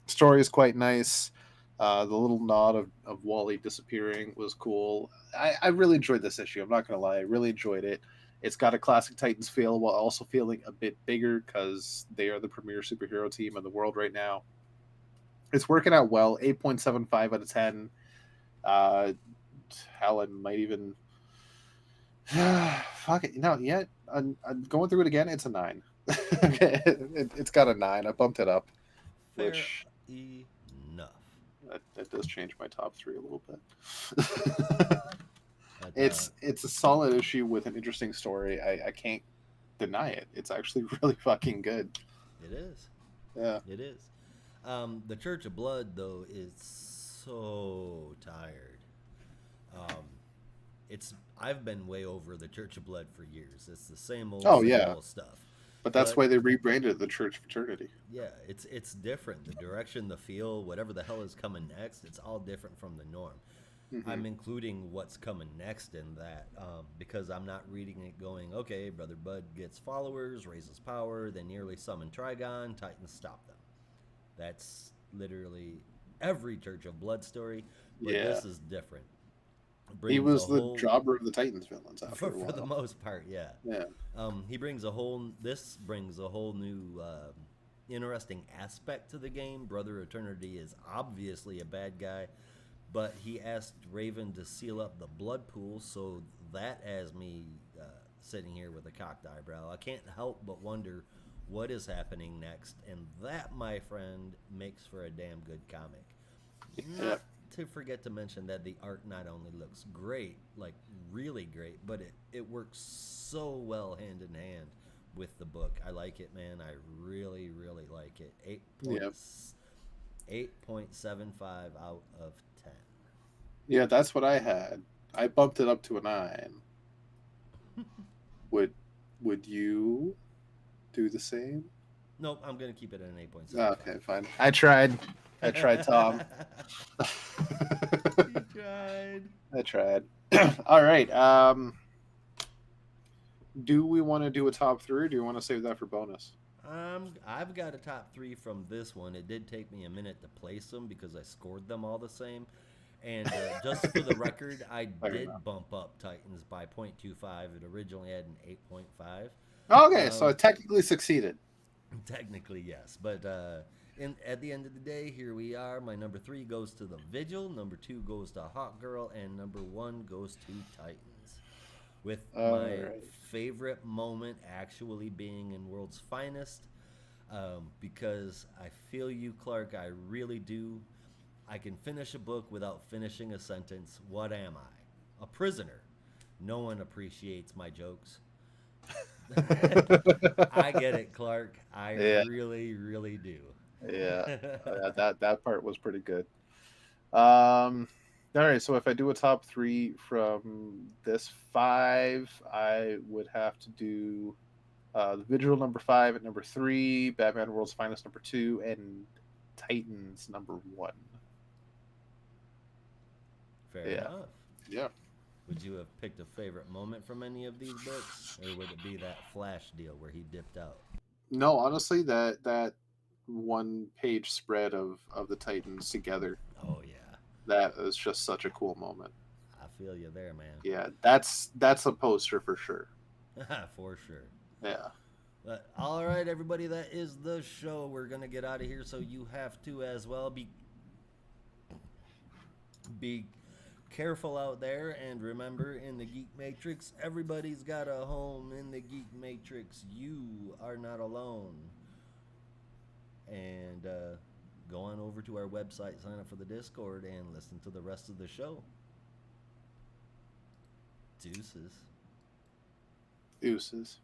Speaker 2: Story is quite nice. The little nod of Wally disappearing was cool. I really enjoyed this issue. I'm not going to lie. I really enjoyed it. It's got a classic Titans feel while also feeling a bit bigger because they are the premier superhero team in the world right now. It's working out well. 8.75 out of 10. Uh, Helen might even. Fuck it. No, yeah. I'm going through it again. It's a 9. Okay. It's got a 9. I bumped it up,
Speaker 3: Fair
Speaker 2: which
Speaker 3: enough.
Speaker 2: that does change my top 3 a little bit.
Speaker 3: But
Speaker 2: it's a solid issue with an interesting story. I can't deny it. It's actually really fucking good.
Speaker 3: it is.
Speaker 2: Yeah.
Speaker 3: It is. The Church of Blood, though, is so tired. Um, it's I've been way over the Church of Blood for years. It's the
Speaker 2: Oh
Speaker 3: same
Speaker 2: yeah.
Speaker 3: old stuff.
Speaker 2: But that's
Speaker 3: But
Speaker 2: why they rebranded the Church Fraternity.
Speaker 3: yeah, it's different. The direction, the feel, whatever the hell is coming next, it's all different from the norm.
Speaker 2: Mm-hmm.
Speaker 3: I'm including what's coming next in that because I'm not reading it going, okay, Brother Bud gets followers, raises power, they nearly summon Trigon, Titans stop them. That's literally every Church of Blood story, but
Speaker 2: Yeah.
Speaker 3: this is different. It
Speaker 2: He
Speaker 3: brings a
Speaker 2: was the
Speaker 3: whole,
Speaker 2: jobber of the Titans villains after a
Speaker 3: for the
Speaker 2: while.
Speaker 3: most part, yeah.
Speaker 2: Yeah.
Speaker 3: He brings a whole. This brings a whole new interesting aspect to the game. Brother Eternity is obviously a bad guy, but he asked Raven to seal up the blood pool so that has me sitting here with a cocked eyebrow. I can't help but wonder what is happening next, and that, my friend, makes for a damn good comic.
Speaker 2: Yeah.
Speaker 3: Not to forget to mention that the art not only looks great, like really great, but it works so well hand in hand with the book. I like it, man. I really, really like it. 8.75 out of 10.
Speaker 2: Yeah, that's what I had. I bumped it up to a 9. Would you do the same?
Speaker 3: Nope, I'm gonna keep it at an 8.75.
Speaker 2: Okay, fine. I tried, Tom.
Speaker 3: You tried.
Speaker 2: I tried. All right. Do we want to do a top 3, or do you want to save that for bonus?
Speaker 3: I've got a top 3 from this one. It did take me a minute to place them because I scored them all the same. And just for the record, I did bump up Titans by 0.25. It originally had an 8.5.
Speaker 2: Okay, so I technically succeeded.
Speaker 3: Technically, yes. But at the end of the day, here we are. My number 3 goes to The Vigil. Number 2 goes to Hawkgirl. And number 1 goes to Titans. With my favorite moment actually being in World's Finest. Because I feel you, Clark. I really do. I can finish a book without finishing a sentence. What am I? A prisoner. No one appreciates my jokes. I get it, Clark. I really, really do.
Speaker 2: Yeah, that part was pretty good. All right, so if I do a top 3 from this 5, I would have to do The Vigil number 5 at number 3, Batman World's Finest number 2, and Titans number 1.
Speaker 3: Fair enough.
Speaker 2: Yeah.
Speaker 3: Would you have picked a favorite moment from any of these books, or would it be that Flash deal where he dipped out?
Speaker 2: No, honestly, that one-page spread of the Titans together.
Speaker 3: Oh yeah.
Speaker 2: That is just such a cool moment.
Speaker 3: I feel you there, man.
Speaker 2: Yeah, that's a poster for sure.
Speaker 3: For sure.
Speaker 2: Yeah.
Speaker 3: But, all right, everybody, that is the show. We're gonna get out of here, so you have to as well. Be careful out there, and remember, in the Geek Matrix, everybody's got a home. In the Geek Matrix, you are not alone. And go on over to our website, sign up for the Discord, and listen to the rest of the show. Deuces.
Speaker 2: Deuces.